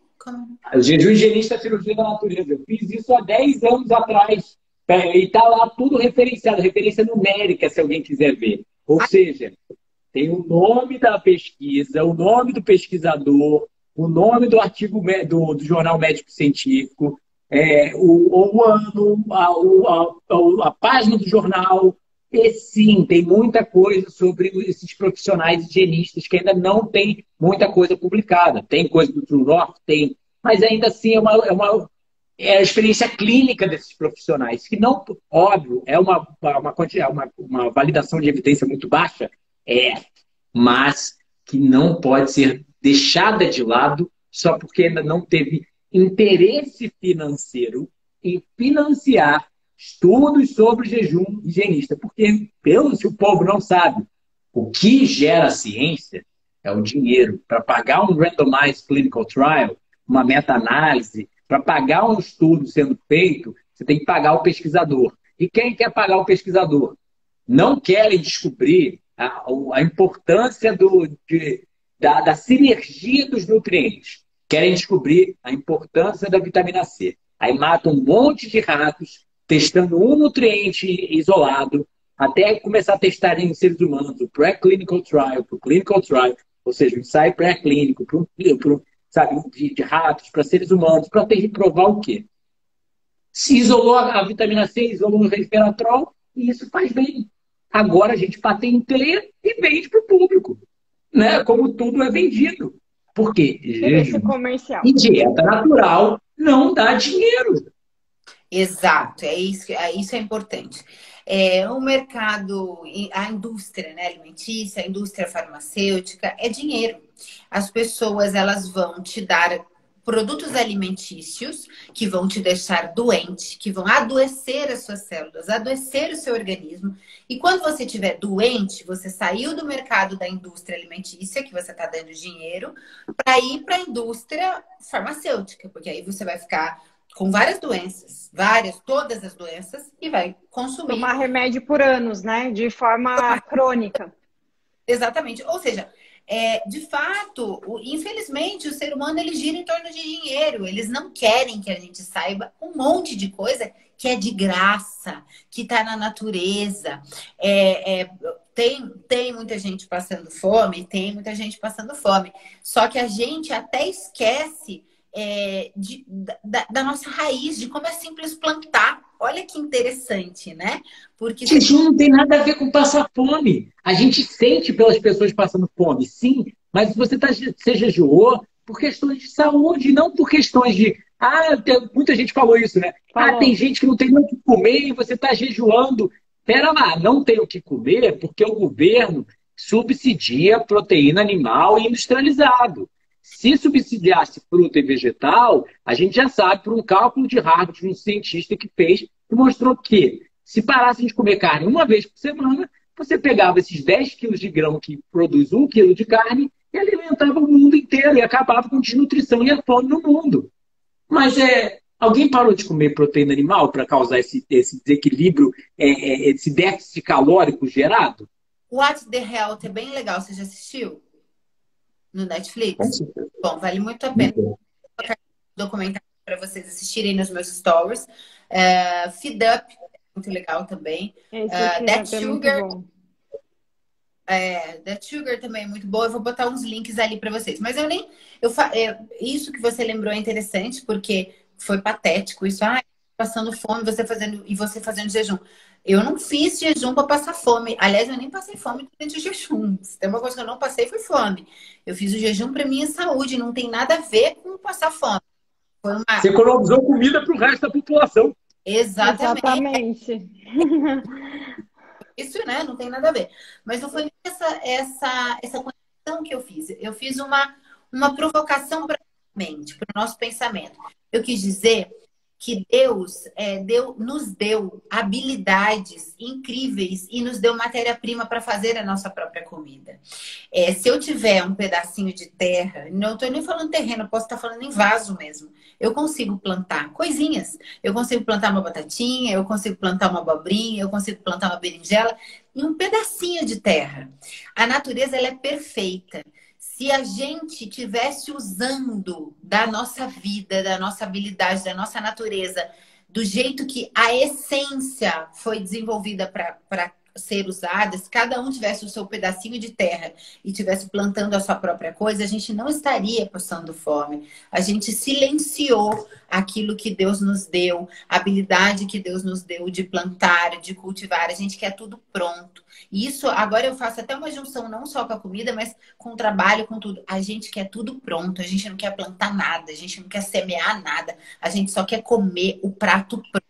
O jejum higienista é a cirurgia da natureza. Eu fiz isso há 10 anos atrás. E está lá tudo referenciado, referência numérica, se alguém quiser ver. Ou seja, tem o nome da pesquisa, o nome do pesquisador, o nome do artigo do jornal médico científico, o ano, a página do jornal. E sim, tem muita coisa sobre esses profissionais higienistas que ainda não tem muita coisa publicada. Tem coisa do True North? Tem. Mas ainda assim é a experiência clínica desses profissionais, que não, óbvio, é uma validação de evidência muito baixa, mas que não pode ser deixada de lado só porque ainda não teve interesse financeiro em financiar estudos sobre jejum higienista. Porque, se o povo não sabe, o que gera ciência é o dinheiro. Para pagar um randomized clinical trial, uma meta-análise, para pagar um estudo sendo feito, você tem que pagar o pesquisador. E quem quer pagar o pesquisador? Não querem descobrir a importância da sinergia dos nutrientes. Querem descobrir a importância da vitamina C. Aí matam um monte de ratos, testando um nutriente isolado, até começar a testar em seres humanos, o pré-clinical trial, para o clinical trial, ou seja, o ensaio pré-clínico, de ratos, para seres humanos, para provar o quê? Se isolou a vitamina C, isolou o resveratrol, e isso faz bem. Agora a gente patenteia e vende para o público, né? Como tudo é vendido. Por quê? Esse comercial. E dieta natural não dá dinheiro. Exato, isso é importante. O mercado, a indústria, né, alimentícia, a indústria farmacêutica, é dinheiro. as pessoas elas vão te dar produtos alimentícios que vão te deixar doente, que vão adoecer as suas células, adoecer o seu organismo. E quando você estiver doente, você saiu do mercado da indústria alimentícia, que você está dando dinheiro, para ir para a indústria farmacêutica, porque aí você vai ficar com várias doenças, todas as doenças, e vai consumir. Tomar remédio por anos, né? De forma crônica. Exatamente. Ou seja, de fato, infelizmente, o ser humano ele gira em torno de dinheiro. Eles não querem que a gente saiba um monte de coisa que é de graça, que está na natureza. Tem muita gente passando fome, Só que a gente até esquece da nossa raiz, de como é simples plantar. Olha que interessante, né? Porque jejum não tem nada a ver com passar fome. A gente sente pelas pessoas passando fome, sim, mas você jejuou por questões de saúde, não por questões de... muita gente falou isso, né? Tem gente que não tem nem o que comer e você está jejuando. Pera lá, não tem o que comer porque o governo subsidia proteína animal e industrializado. Se subsidiasse fruta e vegetal, a gente já sabe por um cálculo de Harvard, de um cientista que fez, que mostrou que se parasse de comer carne uma vez por semana, você pegava esses 10 quilos de grão que produz 1 quilo de carne e alimentava o mundo inteiro e acabava com desnutrição e a fome no mundo. Mas alguém parou de comer proteína animal para causar esse desequilíbrio, esse déficit calórico gerado? What's the Health é bem legal. Você já assistiu? No Netflix? Bom, vale muito a pena. Vou colocar um documentário para vocês assistirem nos meus stories. Feed Up, muito legal também. That Sugar. That Sugar também é muito boa. Eu vou botar uns links ali para vocês. Mas isso que você lembrou é interessante, porque foi patético. Isso, passando fome, você fazendo jejum. Eu não fiz jejum para passar fome. Aliás, eu nem passei fome durante o jejum. Se tem uma coisa que eu não passei, foi fome. Eu fiz o jejum para minha saúde. Não tem nada a ver com passar fome. Você economizou comida para o resto da população. Exatamente. Isso, né? Não tem nada a ver. Mas não foi essa conexão que eu fiz. Eu fiz uma provocação para a mente, para o nosso pensamento. Eu quis dizer que Deus nos deu habilidades incríveis e nos deu matéria-prima para fazer a nossa própria comida. Se eu tiver um pedacinho de terra, não estou nem falando terreno, eu posso estar falando em vaso mesmo. Eu consigo plantar coisinhas. Eu consigo plantar uma batatinha, eu consigo plantar uma abobrinha, eu consigo plantar uma berinjela em um pedacinho de terra. A natureza ela é perfeita. Se a gente tivesse usando da nossa vida, da nossa habilidade, da nossa natureza, do jeito que a essência foi desenvolvida para ser usada, se cada um tivesse o seu pedacinho de terra e tivesse plantando a sua própria coisa, a gente não estaria passando fome. A gente silenciou aquilo que Deus nos deu, a habilidade que Deus nos deu de plantar, de cultivar. A gente quer tudo pronto. E isso, agora eu faço até uma junção não só com a comida, mas com o trabalho, com tudo. A gente quer tudo pronto, a gente não quer plantar nada, a gente não quer semear nada, a gente só quer comer o prato pronto.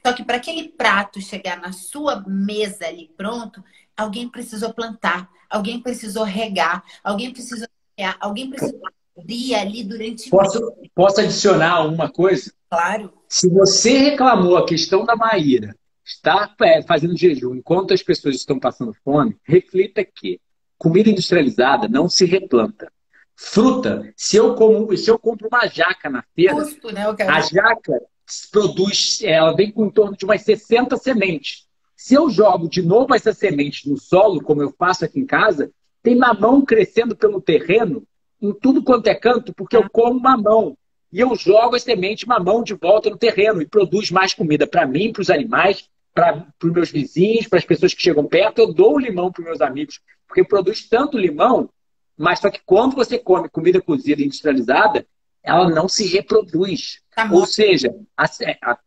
Só que para aquele prato chegar na sua mesa ali pronto, alguém precisou plantar, alguém precisou regar, alguém precisou semear, alguém precisou abrir ali durante... Posso adicionar uma coisa? Claro. Se você reclamou a questão da Maíra estar fazendo jejum enquanto as pessoas estão passando fome, reflita que comida industrializada não se replanta. Fruta, se eu compro uma jaca na feira, né? a jaca produz, ela vem com em torno de umas 60 sementes. Se eu jogo de novo essas sementes no solo, como eu faço aqui em casa, tem mamão crescendo pelo terreno em tudo quanto é canto, porque eu como mamão. E eu jogo as sementes mamão de volta no terreno e produz mais comida para mim, para os animais, para os meus vizinhos, para as pessoas que chegam perto. Eu dou o limão para os meus amigos, porque produz tanto limão, mas só que quando você come comida cozida industrializada, ela não se reproduz. Ou seja,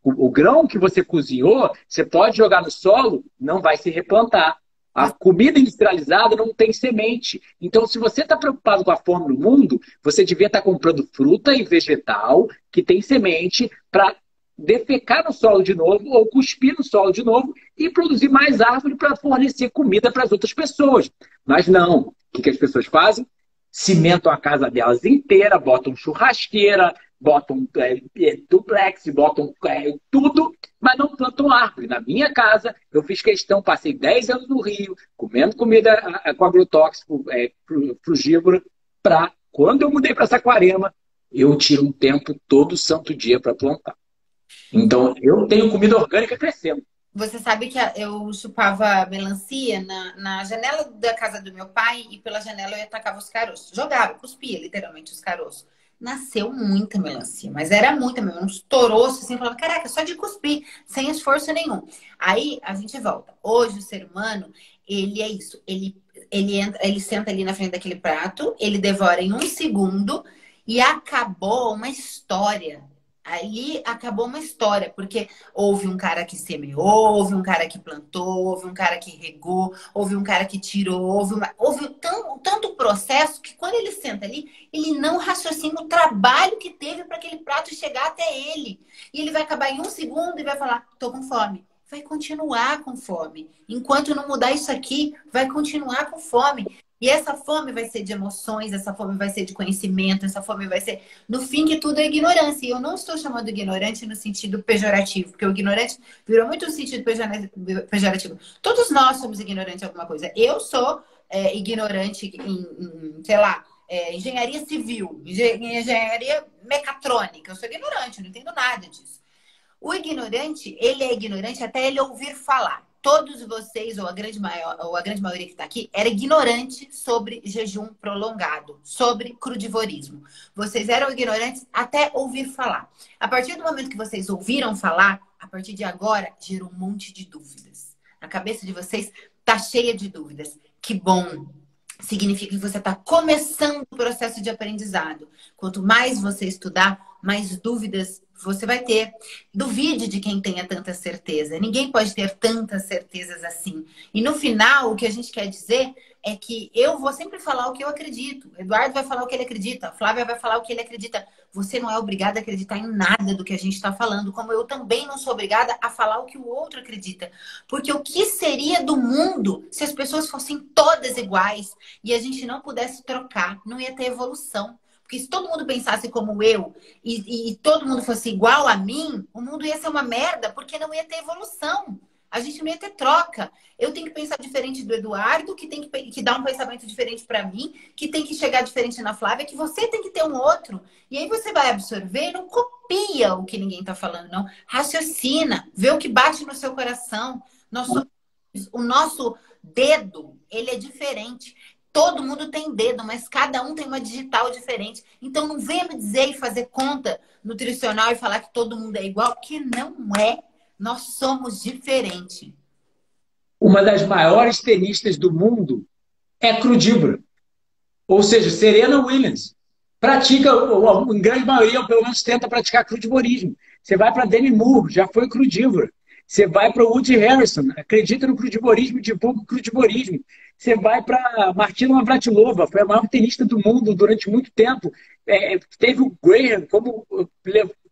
o grão que você cozinhou, você pode jogar no solo, não vai se replantar. A comida industrializada não tem semente. Então, se você está preocupado com a fome no mundo, você devia estar comprando fruta e vegetal que tem semente para defecar no solo de novo ou cuspir no solo de novo e produzir mais árvore para fornecer comida para as outras pessoas. Mas não. O que as pessoas fazem? cimentam a casa delas inteira, botam churrasqueira, botam duplex, botam tudo, mas não plantam árvore. Na minha casa, eu fiz questão, passei 10 anos no Rio, comendo comida com agrotóxico, frugívoro, para quando eu mudei para Saquarema, eu tiro um tempo todo santo dia para plantar. Então, eu tenho comida orgânica crescendo. Você sabe que eu chupava melancia na janela da casa do meu pai e pela janela eu atacava os caroços. Jogava, cuspia literalmente os caroços. Nasceu muita melancia, mas era muita mesmo, uns toroços assim, falava, caraca, só de cuspir, sem esforço nenhum. Aí a gente volta. Hoje o ser humano, ele é isso, ele entra, ele senta ali na frente daquele prato, ele devora em um segundo e acabou uma história. Ali acabou uma história, porque houve um cara que semeou, houve um cara que plantou, houve um cara que regou, houve um cara que tirou, houve tanto processo que quando ele senta ali, ele não raciocina o trabalho que teve para aquele prato chegar até ele. E ele vai acabar em um segundo e vai falar, tô com fome. Vai continuar com fome. Enquanto não mudar isso aqui, vai continuar com fome. E essa fome vai ser de emoções, essa fome vai ser de conhecimento, essa fome vai ser... No fim de tudo é ignorância. E eu não estou chamando ignorante no sentido pejorativo, porque o ignorante virou muito no sentido pejorativo. Todos nós somos ignorantes em alguma coisa. Eu sou ignorante sei lá, engenharia civil, engenharia mecatrônica. Eu sou ignorante, eu não entendo nada disso. O ignorante, ele é ignorante até ele ouvir falar. Todos vocês, ou a grande maioria que está aqui, era ignorante sobre jejum prolongado, sobre crudivorismo. Vocês eram ignorantes até ouvir falar. A partir do momento que vocês ouviram falar, a partir de agora, gerou um monte de dúvidas. A cabeça de vocês está cheia de dúvidas. Que bom! Significa que você está começando o processo de aprendizado. Quanto mais você estudar, mais dúvidas você vai ter. Duvide de quem tenha tanta certeza. Ninguém pode ter tantas certezas assim. E no final, o que a gente quer dizer é que eu vou sempre falar o que eu acredito. Eduardo vai falar o que ele acredita. Flávia vai falar o que ele acredita. Você não é obrigada a acreditar em nada do que a gente está falando, como eu também não sou obrigada a falar o que o outro acredita. Porque o que seria do mundo se as pessoas fossem todas iguais e a gente não pudesse trocar? Não ia ter evolução. Porque se todo mundo pensasse como eu e todo mundo fosse igual a mim, o mundo ia ser uma merda, porque não ia ter evolução. A gente não ia ter troca. Eu tenho que pensar diferente do Eduardo, que tem que dar um pensamento diferente para mim, que tem que chegar diferente na Flávia, que você tem que ter um outro. E aí você vai absorver, não copia o que ninguém está falando, não. Raciocina, vê o que bate no seu coração. O nosso dedo, ele é diferente. Todo mundo tem dedo, mas cada um tem uma digital diferente. Então não venha me dizer e fazer conta nutricional e falar que todo mundo é igual, porque não é. Nós somos diferentes. Uma das maiores tenistas do mundo é crudívora. Ou seja, Serena Williams. Pratica, em grande maioria, ou pelo menos tenta praticar crudivorismo. Você vai para Demi Moore, já foi crudívora. Você vai para o Woody Harrison, acredita no crudivorismo, divulga o crudivorismo. Você vai para Martina Navratilova, foi a maior tenista do mundo durante muito tempo. Teve o Graham como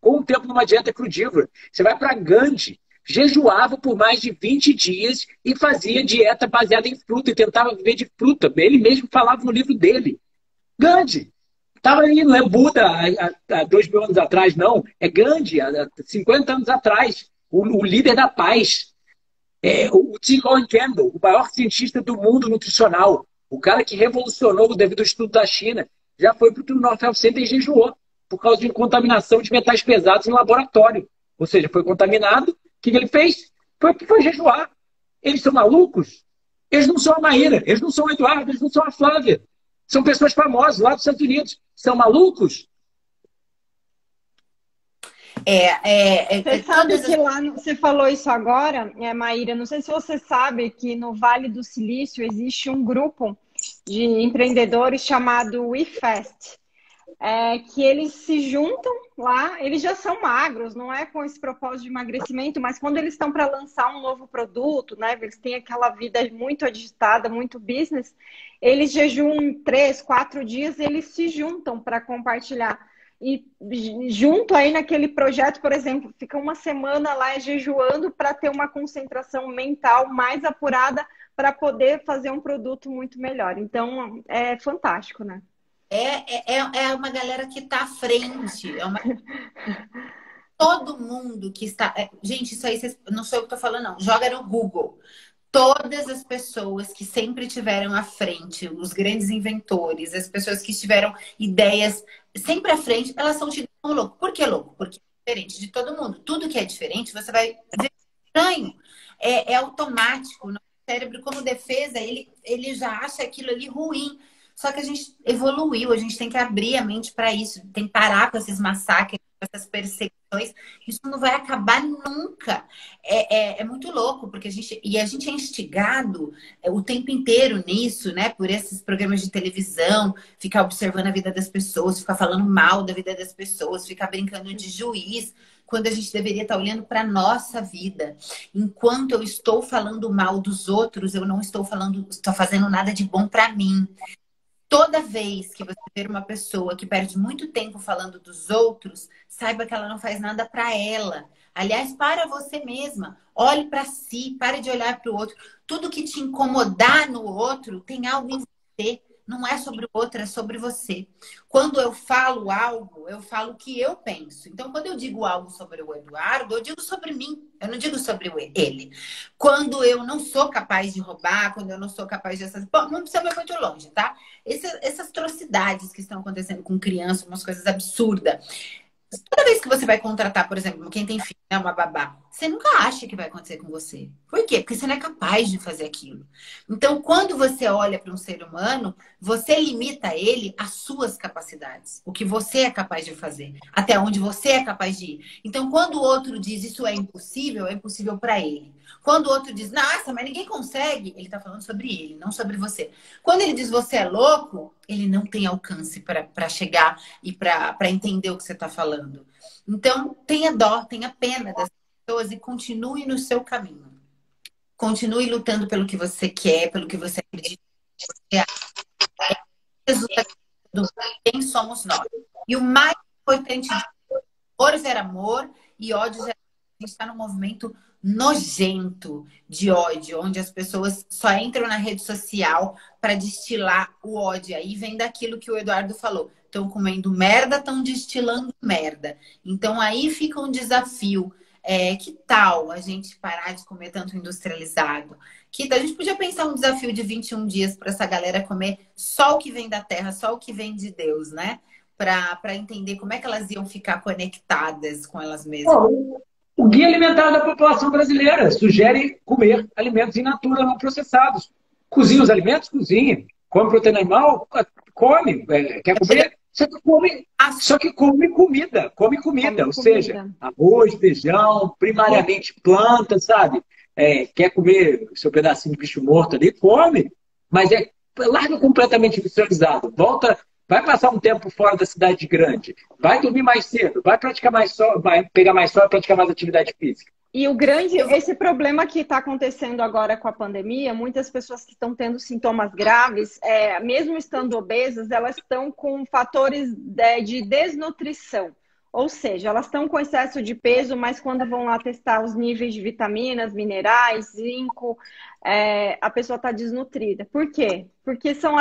com um tempo numa dieta crudívora. Você vai para Gandhi, jejuava por mais de 20 dias e fazia dieta baseada em fruta e tentava viver de fruta. Ele mesmo falava no livro dele. Gandhi. Estava aí, não é Buda há 2.000 anos atrás, não. É Gandhi, há 50 anos atrás. O líder da paz. O T. Colin Campbell, o maior cientista do mundo nutricional. O cara que revolucionou devido ao estudo da China. Já foi para o North Health Center e jejuou. Por causa de contaminação de metais pesados em laboratório. Ou seja, foi contaminado. O que ele fez? Foi jejuar. Eles são malucos? Eles não são a Maíra. Eles não são o Eduardo. Eles não são a Flávia. São pessoas famosas lá dos Estados Unidos. São malucos? Você sabe que lá, você falou isso agora, Maíra, não sei se você sabe que no Vale do Silício existe um grupo de empreendedores chamado WeFast, que eles se juntam lá, eles já são magros, não é com esse propósito de emagrecimento, mas quando eles estão para lançar um novo produto, né, eles têm aquela vida muito agitada, muito business, eles jejuam 3, 4 dias, eles se juntam para compartilhar. E junto aí naquele projeto, por exemplo, fica uma semana lá jejuando para ter uma concentração mental mais apurada para poder fazer um produto muito melhor. Então, é fantástico, né? É uma galera que está à frente. Todo mundo que está. Gente, isso aí não sou eu que estou falando, não. Joga no Google. Todas as pessoas que sempre tiveram à frente, os grandes inventores, as pessoas que tiveram ideias sempre à frente, elas são tidas como louco. Por que louco? Porque é diferente de todo mundo. Tudo que é diferente, você vai ver estranho. É automático. O cérebro, como defesa, ele já acha aquilo ali ruim. Só que a gente evoluiu, a gente tem que abrir a mente para isso, tem que parar com esses massacres, com essas perseguições. Isso não vai acabar nunca. É muito louco, porque a gente é instigado o tempo inteiro nisso, né? Por esses programas de televisão, ficar observando a vida das pessoas, ficar falando mal da vida das pessoas, ficar brincando de juiz, quando a gente deveria estar olhando para a nossa vida. Enquanto eu estou falando mal dos outros, eu não estou fazendo nada de bom para mim. Toda vez que você ver uma pessoa que perde muito tempo falando dos outros, saiba que ela não faz nada para ela. Aliás, para você mesma. Olhe para si, pare de olhar para o outro. Tudo que te incomodar no outro tem algo em você. Não é sobre o outro, é sobre você. Quando eu falo algo, eu falo o que eu penso. Então, quando eu digo algo sobre o Eduardo, eu digo sobre mim. Eu não digo sobre ele. Quando eu não sou capaz de roubar, quando eu não sou capaz de essas... Bom, não precisa ir muito longe, tá? Essas atrocidades que estão acontecendo com crianças, umas coisas absurdas. Toda vez que você vai contratar, por exemplo, quem tem filho, né, uma babá, você nunca acha que vai acontecer com você. Por quê? Porque você não é capaz de fazer aquilo. Então, quando você olha para um ser humano, você limita ele às suas capacidades. O que você é capaz de fazer. Até onde você é capaz de ir. Então, quando o outro diz isso é impossível para ele. Quando o outro diz, nossa, mas ninguém consegue, ele está falando sobre ele, não sobre você. Quando ele diz você é louco, ele não tem alcance para chegar e para entender o que você está falando. Então, tenha dó, tenha pena das pessoas e continue no seu caminho. Continue lutando pelo que você quer, pelo que você acredita. Resulta do quem somos nós. E o mais importante de amor gera amor e ódio gera. A gente está num movimento nojento de ódio, onde as pessoas só entram na rede social para destilar o ódio. Aí vem daquilo que o Eduardo falou. Estão comendo merda, estão destilando merda. Então aí fica um desafio. Que tal a gente parar de comer tanto industrializado? A gente podia pensar um desafio de 21 dias para essa galera comer só o que vem da terra, só o que vem de Deus, né? Para entender como é que elas iam ficar conectadas com elas mesmas. O Guia Alimentar da População Brasileira sugere comer alimentos in natura não processados. Cozinha os alimentos? Cozinha. Come proteína animal? Come. Quer comer? Só que come comida. Come comida. Ou seja, arroz, feijão, primariamente plantas, sabe? Quer comer seu pedacinho de bicho morto ali? Come. Mas larga completamente industrializado. Volta. Vai passar um tempo fora da cidade grande, vai dormir mais cedo, vai praticar mais sol, vai pegar mais sol e praticar mais atividade física. E esse problema que está acontecendo agora com a pandemia, muitas pessoas que estão tendo sintomas graves, mesmo estando obesas, elas estão com fatores de desnutrição. Ou seja, elas estão com excesso de peso, mas quando vão lá testar os níveis de vitaminas, minerais, zinco, a pessoa está desnutrida. Por quê? Porque são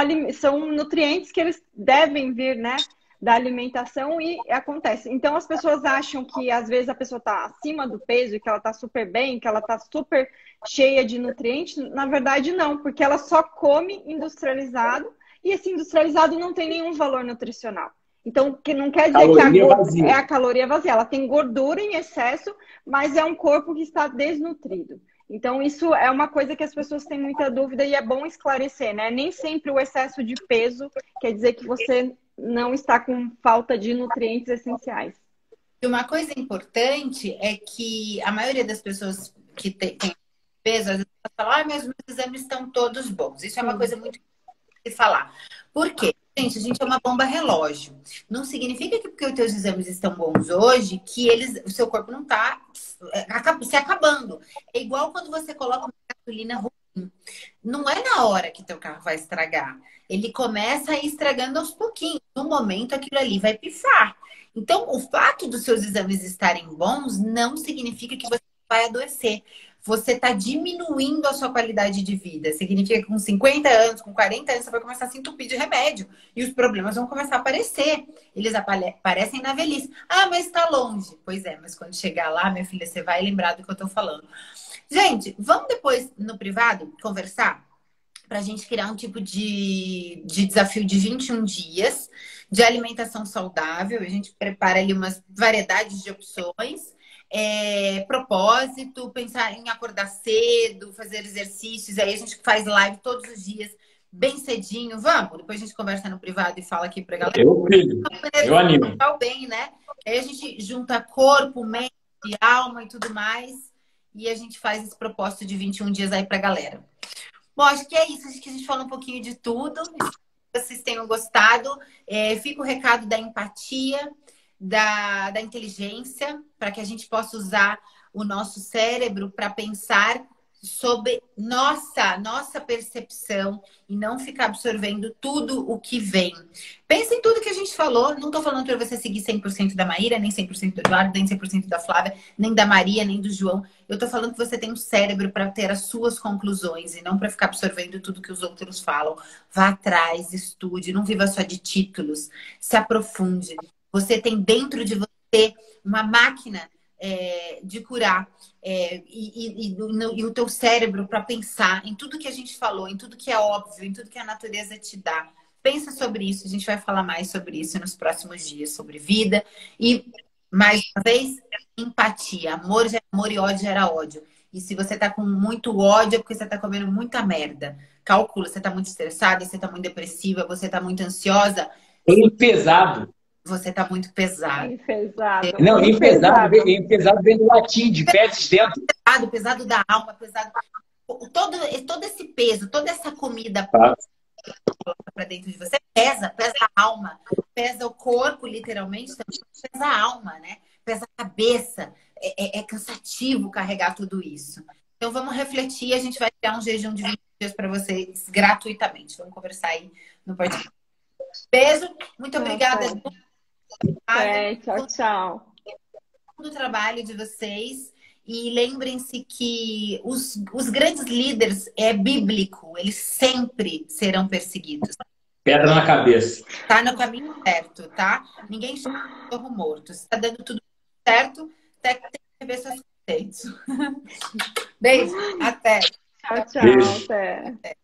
nutrientes que eles devem vir, né, da alimentação e acontece. Então, as pessoas acham que, às vezes, a pessoa está acima do peso e que ela está super bem, que ela está super cheia de nutrientes. Na verdade, não, porque ela só come industrializado e esse industrializado não tem nenhum valor nutricional. Então, que não quer dizer que a caloria vazia. Ela tem gordura em excesso, mas é um corpo que está desnutrido. Então, isso é uma coisa que as pessoas têm muita dúvida e é bom esclarecer, né? Nem sempre o excesso de peso quer dizer que você não está com falta de nutrientes essenciais. E uma coisa importante é que a maioria das pessoas que tem peso, às vezes falam, mas meus exames estão todos bons. Isso é uma coisa muito importante de falar. Por quê? Gente, a gente é uma bomba relógio. Não significa que porque os teus exames estão bons hoje, que o seu corpo não está se acabando. É igual quando você coloca uma gasolina ruim. Não é na hora que teu carro vai estragar. Ele começa a ir estragando aos pouquinhos. No momento, aquilo ali vai pifar. Então, o fato dos seus exames estarem bons não significa que você vai adoecer. você está diminuindo a sua qualidade de vida. Significa que com 50 anos, com 40 anos, você vai começar a se entupir de remédio. E os problemas vão começar a aparecer. Eles aparecem na velhice. Ah, mas está longe. Pois é, mas quando chegar lá, minha filha, você vai lembrar do que eu estou falando. Gente, vamos depois no privado conversar para a gente criar um tipo de desafio de 21 dias de alimentação saudável. A gente prepara ali umas variedades de opções. Propósito, pensar em acordar cedo, fazer exercícios. Aí a gente faz live todos os dias, bem cedinho. Vamos? Depois a gente conversa no privado e fala aqui pra galera. Eu animo. Bem, né? Aí a gente junta corpo, mente, alma e tudo mais. E a gente faz esse propósito de 21 dias aí pra galera. Bom, acho que é isso. Acho que a gente falou um pouquinho de tudo. Espero que vocês tenham gostado. Fica o recado da empatia, da inteligência, para que a gente possa usar o nosso cérebro para pensar sobre nossa percepção e não ficar absorvendo tudo o que vem. Pensa em tudo que a gente falou. Não estou falando para você seguir 100% da Maíra, nem 100% do Eduardo, nem 100% da Flávia, nem da Maria, nem do João. Eu estou falando que você tem um cérebro para ter as suas conclusões e não para ficar absorvendo tudo que os outros falam. Vá atrás, estude, não viva só de títulos. Se aprofunde. Você tem dentro de você uma máquina de curar e o teu cérebro para pensar em tudo que a gente falou, em tudo que é óbvio, em tudo que a natureza te dá. Pensa sobre isso, a gente vai falar mais sobre isso nos próximos dias, sobre vida. E, mais uma vez, empatia. Amor gera amor e ódio gera ódio. E se você tá com muito ódio, é porque você tá comendo muita merda. Calcula, você tá muito estressada, você tá muito depressiva, você tá muito ansiosa. Pesado. Você tá muito pesado. Pesado. Não, pesado vem do latim, de pés dentro. Pesado da alma, pesado. Todo esse peso, toda essa comida para dentro de você pesa a alma, pesa o corpo, literalmente, também pesa a alma, né? Pesa a cabeça. É cansativo carregar tudo isso. Então vamos refletir, a gente vai criar um jejum de 20 dias para vocês gratuitamente. Vamos conversar aí no podcast. Beijo, muito obrigada. Tchau, tchau. Do trabalho de vocês. E lembrem-se que os grandes líderes é bíblico, eles sempre serão perseguidos. Pedra na cabeça. Tá no caminho certo, tá? Ninguém chama de morto. Se tá dando tudo certo, até que tem que ver seus conceitos. Beijo, até. Tchau, tchau. Até.